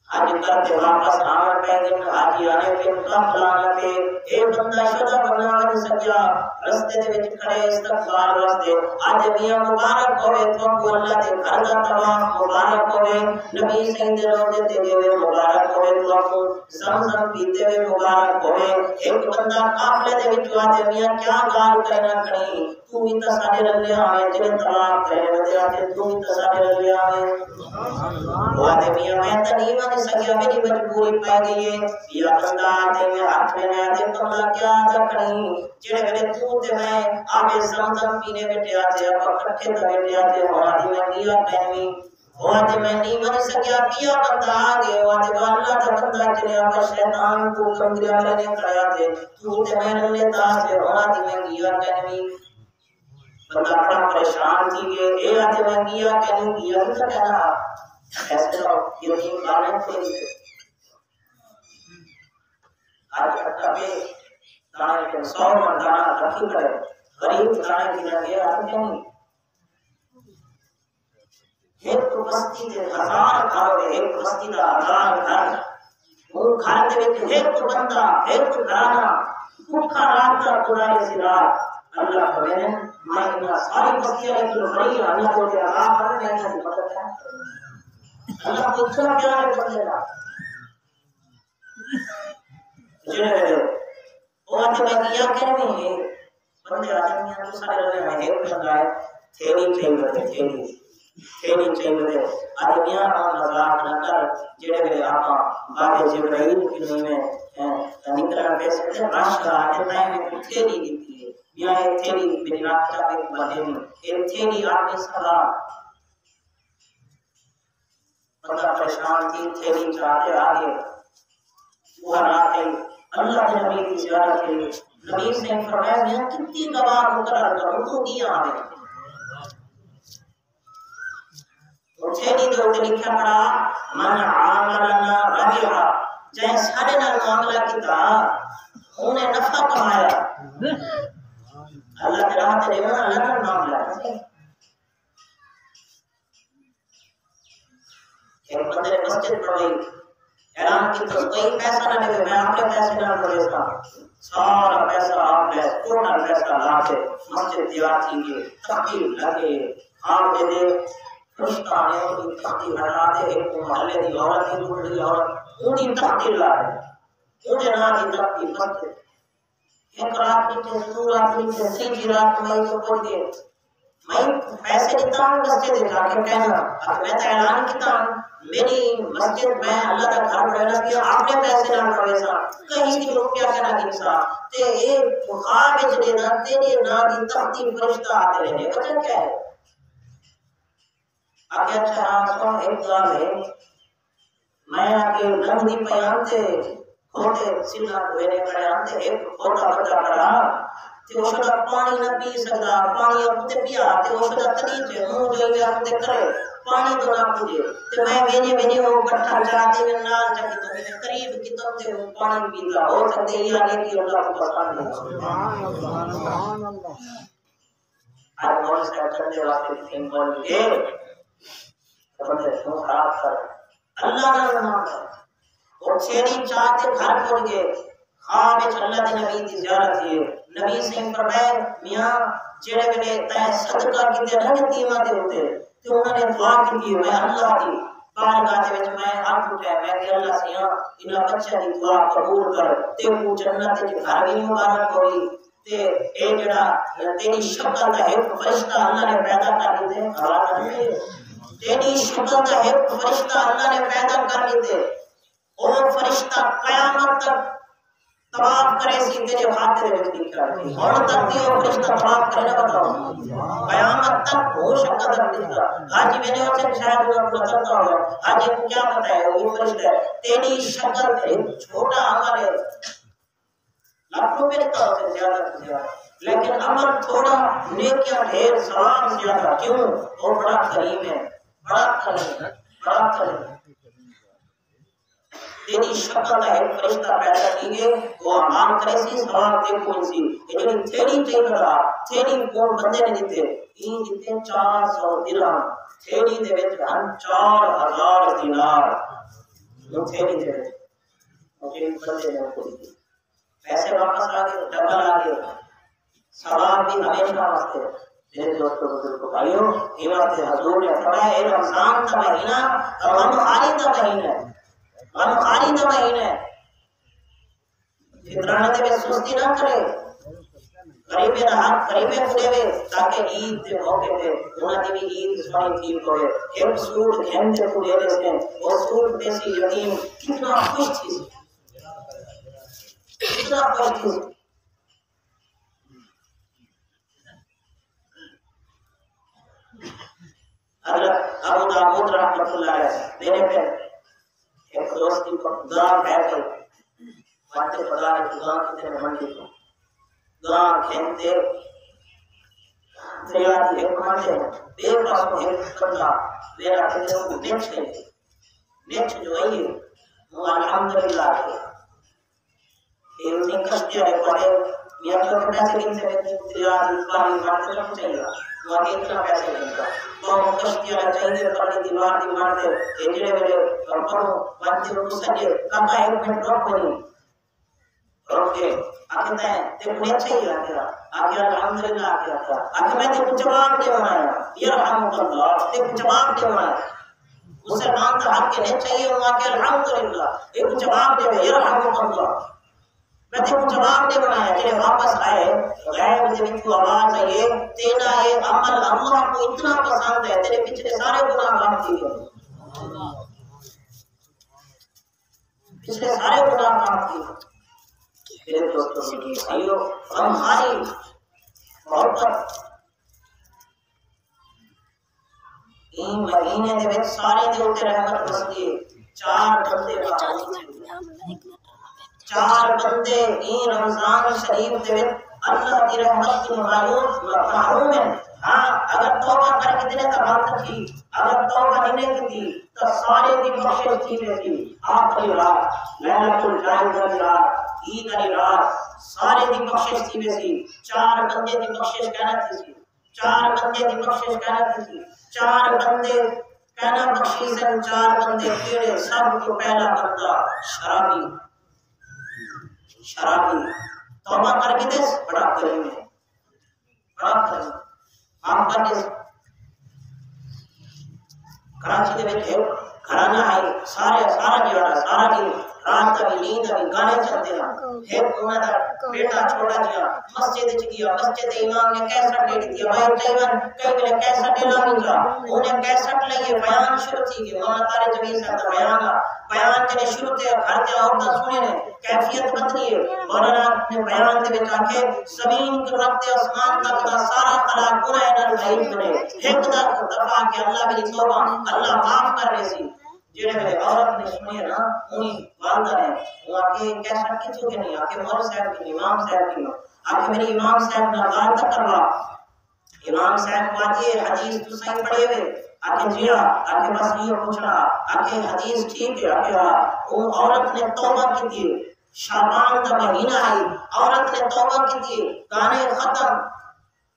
حج کر کے واپس آن پہ گئے حاجی آنے پہ کافلا پہ اے بندہ شدہ بنا نہیں سکیا رستے دے وچ کھڑے استغفار واسطے اج میاں مبارک ہوے تو کو اللہ دے گھر دا طواف مبارک ہوے نبی سید روزے تے گئے مبارک ہوے تو کو زمزم پیتے ہوئے مبارک ہوے ایک بندہ قافلے دے وچ آتے میاں کیا گال کرنا کھڑی تو ہی تے ساڈے رلے آوے جڑے طواف کرے ودے آتے تو ہی تے ساڈے رلے آوے سبحان اللہ میاں میں تے نہیں مان سکیا میری مجبوری پے گئی ہے یا بندہ تے میں ہاتھ میں دے کملا کیا کھڑی جڑے ویلے تو تے میں آوے زمزم پینے بیٹھے آتے اب اکٹھے تے بیٹھے آتے ہماری میں کیا پہنوی وہاں میں نہیں من سکیا کیا بندہ آگے وہاں اللہ تا بندہ چلیا پر شیطان کو کمگریا میں نے کرایا تھے تو تے میں نے لیتا سے وہاں میں کیا پہنوی بندہ بڑا پریشان تھی کہ اے آتے میں کیا کیا تو کہنا ایسے لو یقین گانے تھے آج کٹا پہ دانے کے 100 من دانا رکھی کرے غریب دانے کی لگے آتے نہیں ایک بستی دے 1000 گھر ایک بستی دا 1000 گھر وہ گھر دے وچ ایک بندہ ایک گھرانا بھوکا رات دا پورے سی رات اللہ کو میں میں ساری بستیاں ایک بڑی اللہ کو دے اللہ پر میں نے مدد ہے اللہ کو کیا کیا کرے گا جے وہ تے میں کیا کہنے ہیں بندے آدمی تو سارے رہے ہیں ایک بندہ ہے تھیلی چاہیے تھیلی چاہیے آدمیاں کا مذاق نہ کر جڑے میرے آقا باب جبرائیل کی نئی میں نکلنا پیسے تھے راشدہ آنے میں تھیلی دیتی ہے یا ایک تھیلی میری رات کا ایک بندے میں ایک تھیلی آپ نے سلا بندہ پریشان تھی تھیلی چاہتے آگے وہ رات ہے اللہ کے نبی کی زیارت کے نبی سے فرمایا میں کتنی گواہ مقرر کروں تو دیا ہمیں تھیلی دے اوپر لکھا پڑا من عاملنا ربحا جائے سارے نال معاملہ کیتا انہیں نفع کمایا اللہ کے راہ تے دینا اللہ کا معاملہ ایک بندے نے مسجد پڑھائی اعلان کی تو کوئی پیسہ نہ لگے میں اپنے پیسے نہ پڑھے گا سارا پیسہ آپ نے ٹوٹل پیسہ لا کے مسجد تیار کیجیے تقدیر لگے آپ دے دے فرشتہ آنے ان کی تقدیر ہٹا دے ایک محلے دی عورت کی بڑی عورت ان کی تقدیر لا ہے انہیں نہ کی تقدیر مسجد ایک رات کی سورات کی سیدھی رات میں تو پڑھ گئے میں پیسے دیتا ہوں مسجد جا کے کہنا اب میں تو اعلان کیتا میری مسجد میں اللہ کا گھر رہنا کیا آپ نے پیسے نہ پڑے سا کہیں کی روپیہ کہنا کیسا تے ایک خواب وچ دینا تیرے نا دی تقدیر فرشتہ آتے رہنے وجہ کیا ہے آگے اچھا سن ایک گال ہے میں آگے لنگ دی پیان تے کھوٹے سلہ دوینے کھڑے آتے ایک کھوٹا بچہ کھڑا تے وہ شدہ پانی نہ پی سکتا پانی اپنے پیا تے وہ شدہ تلیجے منہ جو ہی اپنے کرے پانی تو نہ پوجے تے میں ویجے وہ بٹھا جاتے میں نال چکی تو میں قریب کی تم تے پانی پیتا ہو سکتے یہ آنے کی اللہ کو پسند ہے سبحان اللہ آج مول سے اچھنے واسطے تین بول گئے بندے تو خراب کر اللہ کا نام ہے اور چھیڑی چاہتے گھر پڑ گئے خواب اللہ کے نبی کی زیارت ہے نبی سے فرمایا میاں جڑے ویلے تے صدقہ کیتے نہ دیواں دے ہوتے تے انہوں نے دعا کی میں اللہ کی بارگاہ دے وچ میں ہاتھ اٹھایا میں کہ اللہ سیا انہاں بچیاں دی دعا قبول کر تے وہ جنت وچ گھر بھی مبارک ہوئی تے اے جڑا تیری شکل دا ایک فرشتہ اللہ نے پیدا کر دیتے حوالہ نہیں تیری شکل کا ایک فرشتہ اللہ نے پیدا کر دیتے اور فرشتہ قیامت تک طواف کرے سی تیرے خاطر میں لکھا ہے اور تک بھی وہ فرشتہ طواف کرے نہ بتاؤ قیامت تک وہ شکل کا فرشتہ آج میں نے اسے شاید وہ بتاتا ہوں آج کو کیا پتہ ہے وہ فرشتہ ہے تیری شکل ایک چھوٹا عمل ہے لاکھوں میں تو سے زیادہ لیکن عمل تھوڑا نیکیاں ڈھیر ثواب زیادہ کیوں وہ بڑا کریم ہے بڑا کریم تیری شکل ہے فرشتہ پیدا کیے وہ امان کرے سی ثواب دے کوئی سی لیکن تیری چیکڑا تیری کون بندے نے دیتے این دیتے 400 درہم تیری دے وچ 4000 دینار وہ تھے نہیں تھے مجھے بندے نے کو دی پیسے واپس آ گئے ڈبل آ گئے ثواب بھی ہمیشہ واسطے میرے دوستوں بزرگوں بھائیوں یہ واسطے حضور نے فرمایا اے رمضان کا مہینہ غم خاری کا مہینہ ہے غم خاری کا مہینہ ہے فطرانہ دے سستی نہ کرے قریبے رہا قریبے کھڑے ہوئے تاکہ عید کے موقع پہ انہاں دی بھی عید سوانی ٹھیک ہوئے ایک سوٹ گھنٹے کھڑے دے سے وہ سوٹ پیسی یتیم کتنا خوش تھی کتنا خوش تھی حضرت ابو داؤد رحمۃ اللہ علیہ میرے پہ ایک دوستی کو گاں ہے کہ باتیں خدا نے گاں کتنے منڈی کو گاں کھینتے تیاری ایک مانتے بے پاس کو ایک کرنا میرا کتنے کو نیچ ہے نیچ جو ہے وہ الحمدللہ ہے یہ انہیں کشتی ہے پڑے میاں جو پیسے کتنے تیاری پانی مانتے سب چاہیے وہاں کے اتنا پیسے دیتا تو کشتی ہے چاہیے پڑے دیوار دی مانتے ایجڑے میرے پڑھو بانتے کو سجے کہاں ایک منٹ روک نہیں اوکے آکھتا ہے تے کو اچھا ہی آگیا آگیا الحمدللہ آگیا تھا آگیا میں تے کو جواب دے بنایا یرحمک اللہ تے کو جواب دے بنایا مسلمان کا حق کے نہیں چاہیے ہوں آگیا الحمدللہ تے کو جواب دے یرحمک اللہ میں تے کو جواب دے بنایا تیرے واپس آئے غیب دے وچ کو آواز آئیے تیرا یہ عمل اللہ کو اتنا پسند ہے تیرے پچھلے سارے گناہ معاف کیے پچھلے سارے گناہ معاف کیے میرے دوستوں بھائیو ہماری محبت این مہینے دے وچ سارے دے اوپر رحمت بسدی چار بندے این رمضان شریف دے وچ اللہ دی رحمت کی محروم ہیں ہاں اگر توبہ کر کے دنے تو بات تھی اگر توبہ نہیں کی تو سارے دی بخشش تھی تھی آخری رات لیلۃ القدر دی رات عید علی رات سارے دی بخشش تھی ویسی چار بندے دی بخشش کہنا تھی چار بندے دی بخشش کہنا تھی چار بندے کہنا بخشیشن چار بندے کیڑے سب کو پہلا بندہ شرابی توبہ کر کے دے بڑا کریم ہے بڑا کریم آپ کر کے کراچی دے وچ گھرانا ہے سارا جی رات کا نیند کا گانے چلتے ہیں ایک انہاں دا بیٹا چھوٹا جیا مسجد وچ گیا مسجد امام نے کیسٹ دے دیا بھائی کئی بلے کیسٹ لا ملا انہیں کیسٹ لئیے بیان شروع تھی کہ مولانا طارق جمیل صاحب کا بیان جنے شروع تھے گھر کے عورتیں سنے نے کیفیت بدلی ہے مولانا نے بیان دے وچ آکھے زمین کے رب تے آسمان تک دا سارا خلا گناہ نال بھائی بنے ایک دفعہ کہ اللہ میری توبہ اللہ معاف کر رہے سی جڑے میرے عورت نے سنی نا انہی والدہ نے وہ آکے کیسا کچھو کے نہیں آکے مول صاحب کی امام صاحب کی آکے میری امام صاحب نے والدہ کروا امام صاحب کو آجیے حدیث تو صحیح پڑھے ہوئے آکے جیا آکے بس یہ پوچھ رہا آکے حدیث ٹھیک ہے آکے وہ عورت نے توبہ کی تھی شعبان کا مہینہ آئی عورت نے توبہ کی تھی گانے ختم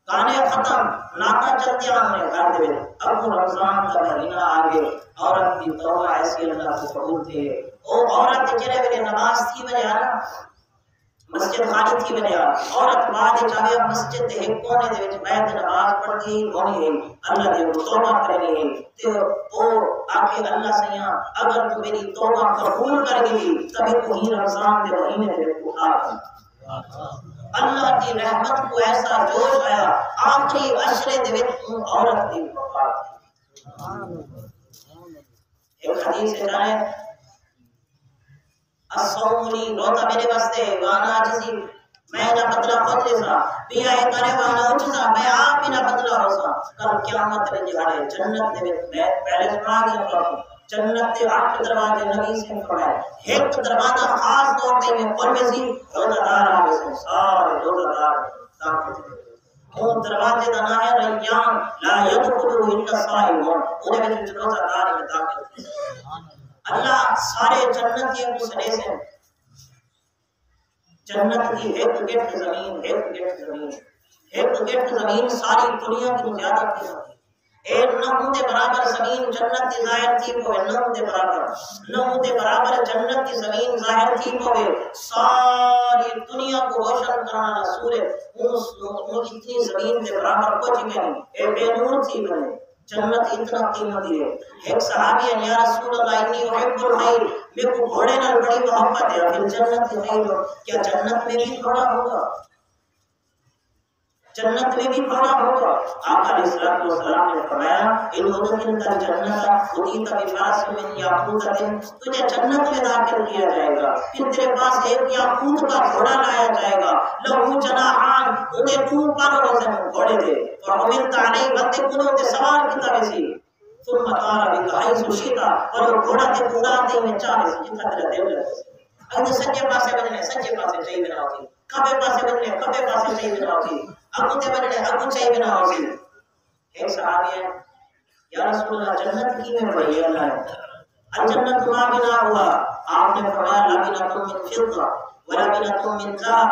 ناکا چلتے آنے گھر دے اب رمضان کا مہینہ آگے عورت کی توبہ ایسی اللہ کو قبول تھے او عورت جنہیں میرے نماز تھی بنے آنا مسجد خالی تھی بنے آنا عورت بعد چاہے مسجد دے ایک کونے دے وچ بیٹھ نماز پڑھتی ہونی ہے اللہ دے توبہ کرنی ہے تے او آکے اللہ سیاں اگر تو میری توبہ قبول کر گئی تبھی تو ہی رمضان دے مہینے دے کو اللہ کی رحمت کو ایسا جوش آیا آخری عشرے دے وچ عورت دی وفات ایک حدیث ہے جانے الصومنی روتا میرے واسطے وانا جسی میں نہ بدلہ خود لیسا بھی آئے کرے وانا اچھسا میں آپ بھی نہ بدلہ ہوسا کل قیامت رہ جہارے جنت دے وچ میں پہلے سنا گیا تو جنت کے 8 دروازے نبی سے پڑھائے ایک دروازہ خاص طور پہ میں قرب سی روزہ دار آگے سے سارے روزہ دار داخل تھے وہ دروازے کا نام ہے ریان لا یدخلوا الا الصائمون انہیں میں روزہ دار میں داخل تھے اللہ سارے جنت کے مسئلے سے جنت کی ایک گٹ زمین ساری دنیا کی زیادہ کی ایک نو دے برابر زمین جنت کی ظاہر تھی ہوئے، نو دے برابر جنت کی زمین ظاہر تھی ہوئے، ساری دنیا کو روشن کرانا سورج اس اتنی زمین دے برابر پہنچ گئے، اے بے نور تھی بنے جنت اتنا قیمتی ہے۔ ایک صحابی ہے، یا رسول اللہ انی احب الخیل، میرے کو گھوڑے نال بڑی محبت ہے، پھر جنت کی خیل کیا جنت میں بھی گھوڑا ہوگا؟ جنت میں بھی گھوڑا ہوگا؟ آقا علیہ الصلوۃ والسلام نے فرمایا ان مدخلت الجنت اتیت بفرس من یاقوت، تجھے جنت میں داخل کیا جائے گا، پھر تیرے پاس ایک یاقوت کا گھوڑا لایا جائے گا، لہو جناحان، انہیں تو پر روزن گھوڑے دے اور امرت علیہ بد کنو تے سوار کیتا ویسی، ثم طار بک حیث شئت، اور گھوڑا تے اڑا دے میں چاہے جتھا تیرا دل لگے۔ اگر سجے پاسے بننے سجے پاسے چاہیے بنا ہوتی، کھبے پاسے بننے کھبے پاسے چاہیے بنا ہوتی، ابو تے بننے ابو چاہیے بنا ہوتی۔ ایک صحابی ہے، یا رسول اللہ جنت کی میں بھائی اللہ ہے، الجنت ما بنا ہوا، آپ نے فرمایا لبنۃ من فضہ ولبنۃ من ذهب،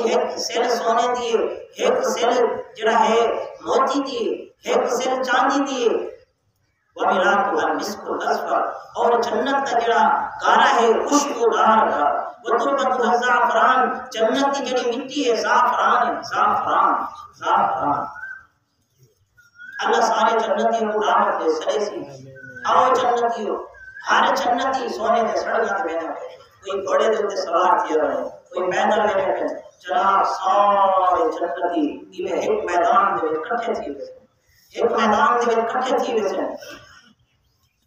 ایک سیل سونے دیے، ایک سیل جڑا ہے موتی دیے، ایک سیل چاندی دیے، وَمِلَاتُهَا الْمِسْكُ الْأَصْفَرُ، اور جنت کا جڑا گارا ہے خوشبودار کا، وَتُرْبَتُهَا الزَّعْفَرَان، جنت کی جڑی مٹی ہے زعفران ہے، زعفران۔ اللہ سارے جنتیوں کو دعوت دے سرے سی، آؤ جنتیوں، ہر جنتی سونے دے سڑکاں تے بیٹھے ہیں، کوئی گھوڑے دے اوتے سوار تھی رہے، کوئی پیدل بیٹھے ہیں، جناب سارے جنتی ایویں ایک میدان دے وچ اکٹھے تھی ہوئے، ایک میدان دے وچ اکٹھے تھی ہوئے۔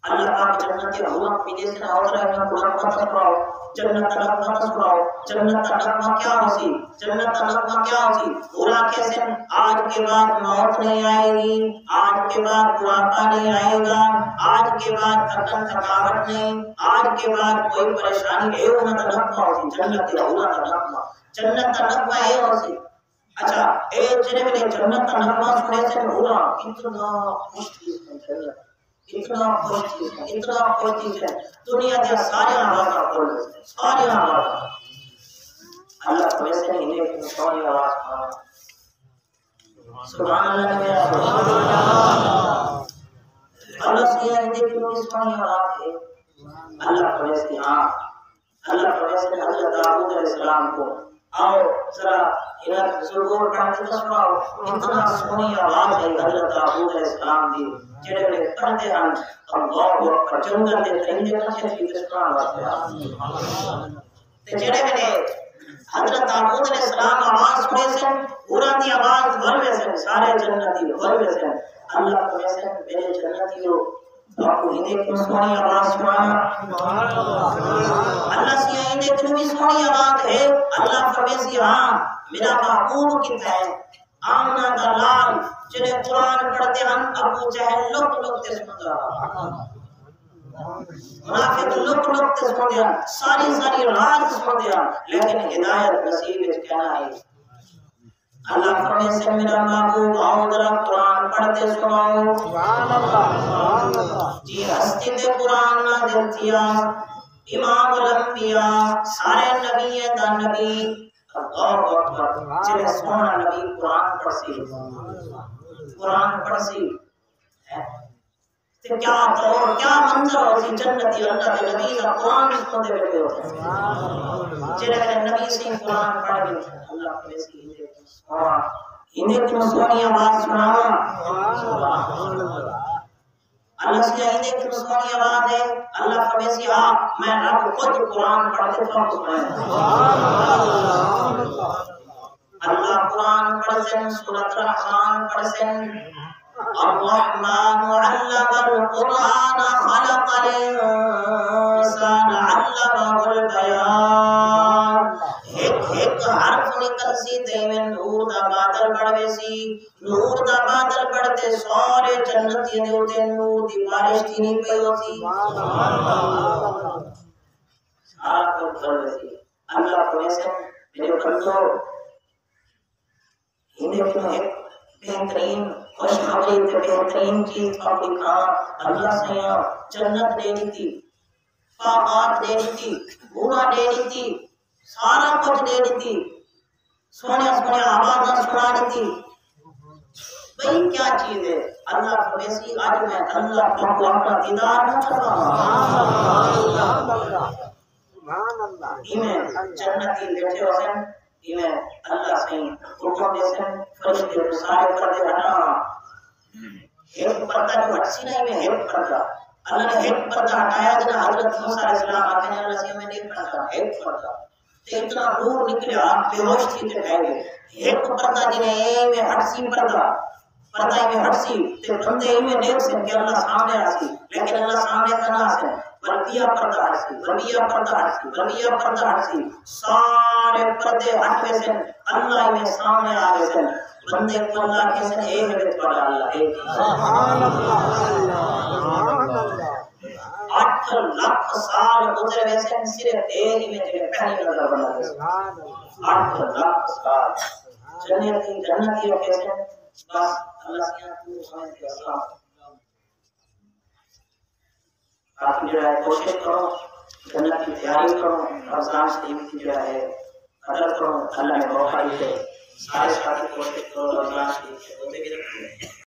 اللہ پاک جنت کے حوروں کو جیسے نہ اور ہے قرآن مت سناؤ، جنت کا نغمہ سناؤ، جنت کا نغمہ کیا ہوسی، جنت کا نغمہ کیا ہوسی، پورا کیسے آج کے بعد موت نہیں آئے گی، آج کے بعد بڑھاپا نہیں آئے گا، آج کے بعد تھکن تھکاوٹ نہیں، آج کے بعد کوئی پریشانی ہے، وہ نہ نغمہ ہوسی جنت کے حوروں کا نغمہ، جنت کا نغمہ ہے ہوسی۔ اچھا اے جنے میں جنت کا نغمہ سنے سے ہورا اتنا خوش چیز ہے جنت، اتنا خوش چیز ہے، اتنا خوش چیز ہے، دنیا کے سارے آواز کھول دے، سارے آواز اللہ کو ایسے نہیں لیکن ساری آواز کھول سبحان اللہ میرا سبحان اللہ، اللہ سے یہ دیکھ لو ساری آواز ہے، اللہ کو ایسے ہاں، اللہ کو ایسے حضرت داؤد علیہ السلام کو آؤ ذرا انہیں ضرور پڑھتے سناؤ، اتنا سونی آواز ہے حضرت داؤد علیہ السلام دی، جڑے میں پڑھتے ہیں اللہ اکبر، جنگل دے درندے کٹھے تھی سبحان اللہ، تے جڑے میں حضرت داؤد علیہ السلام آواز سنے سے پورا دی آواز بھر ویسے سارے جنتی بھر ویسے اللہ کو ویسے میرے جنتیوں آپ کو ہندے کیوں سونی آواز سنانا، اللہ سے ہندے کیوں بھی سونی آواز ہے، اللہ فرمیسی ہاں میرا محبوب کتا ہے، آمنہ دا لال جنہیں قرآن پڑھتے ہیں ابو جہل لوگ تے سنتا، منافق لوگ تے سنتے ہیں، ساری رات سنتے ہیں، لیکن ہدایت نصیب اس کہنا ہے۔ اللہ فرمے سے میرا محبوب آؤ ذرا قرآن پڑھتے سناؤ، جی ہستی تے قرآن نازل کیا، امام الانبیاء سارے نبی دا نبی، اللہ اکبر، جنہیں سونا نبی قرآن پڑھسی، قرآن پڑھسی، کیا طور کیا منظر ہوتی جنتی اللہ کے نبی کا قرآن سنتے بیٹھے ہوتے، جنہیں نبی سے قرآن پڑھ گئے اللہ کو ایسی انہیں کیوں سونی آواز سناوا، اللہ سے انہیں کیوں سونی آواز ہے، اللہ کو ایسی ہاں میں رب خود قرآن پڑھتے سناؤں، اللہ قرآن پڑھسن سورۃ الرحمن پڑھسن، الرحمن علم القرآن خلق الانسان علمہ البیان، ایک حرف نکل سی تے میں نور دا بادل بڑھوے سی، نور دا بادل بڑھتے سارے جنتی دے ہوتے نور دی بارش تھی نہیں پہ ہوتی، سارا کچھ بڑھوے سی، اللہ کو ایسے میرے بندو انہیں کیوں ایک بہترین خوشخبری تے بہترین چیز آپ دکھا، اللہ سے جنت دے دی تھی، باغات دے دی تھی، بھونا دے دی تھی، سارا کچھ دے دی تھی، سونے سونے آوازاں سنا دی تھی، بھئی کیا چیز ہے؟ اللہ فرمیسی آج میں اللہ کو اپنا دیدار نہ کرواؤں. میں جنتی بیٹھے ہوئے میں اللہ سے حکم دیتے ہیں فرشتے سارے پردے ہٹا. ایک پردہ جو ہٹسی نہیں میں ایک پردہ اللہ نے ایک پردہ ہٹایا جنا حضرت موسیٰ علیہ السلام آقا نے اللہ سے میں نے پردہ ایک پردہ اتنا دور نکلے آپ بے ہوش تھی تے کہہ گئے ایک پردہ جنہیں میں ہٹسی پردہ میں ہٹسی تے بندے میں دیکھ سے کہ اللہ سامنے آسی لیکن اللہ سامنے کرنا سے ولیا پردہ ہٹسی سارے پردے ہٹوے سے اللہ میں سامنے آگے سے بندے کو اللہ کے سے ایک ہے بڑا اللہ ایک سبحان اللہ 8 لاکھ سال گزرے ویسے صرف ایک ہی میں جگہ پہلی نظر بنا دے 8 لاکھ سال جنتی ہو کیسے بس اللہ سے تو سمجھ کے اللہ آپ جو ہے کوشش کرو جنت کی تیاری کرو رمضان شریف کی جو ہے قدر کرو اللہ نے موقع دیتے سارے ساتھی کوشش کرو رمضان شریف کے روزے بھی رکھو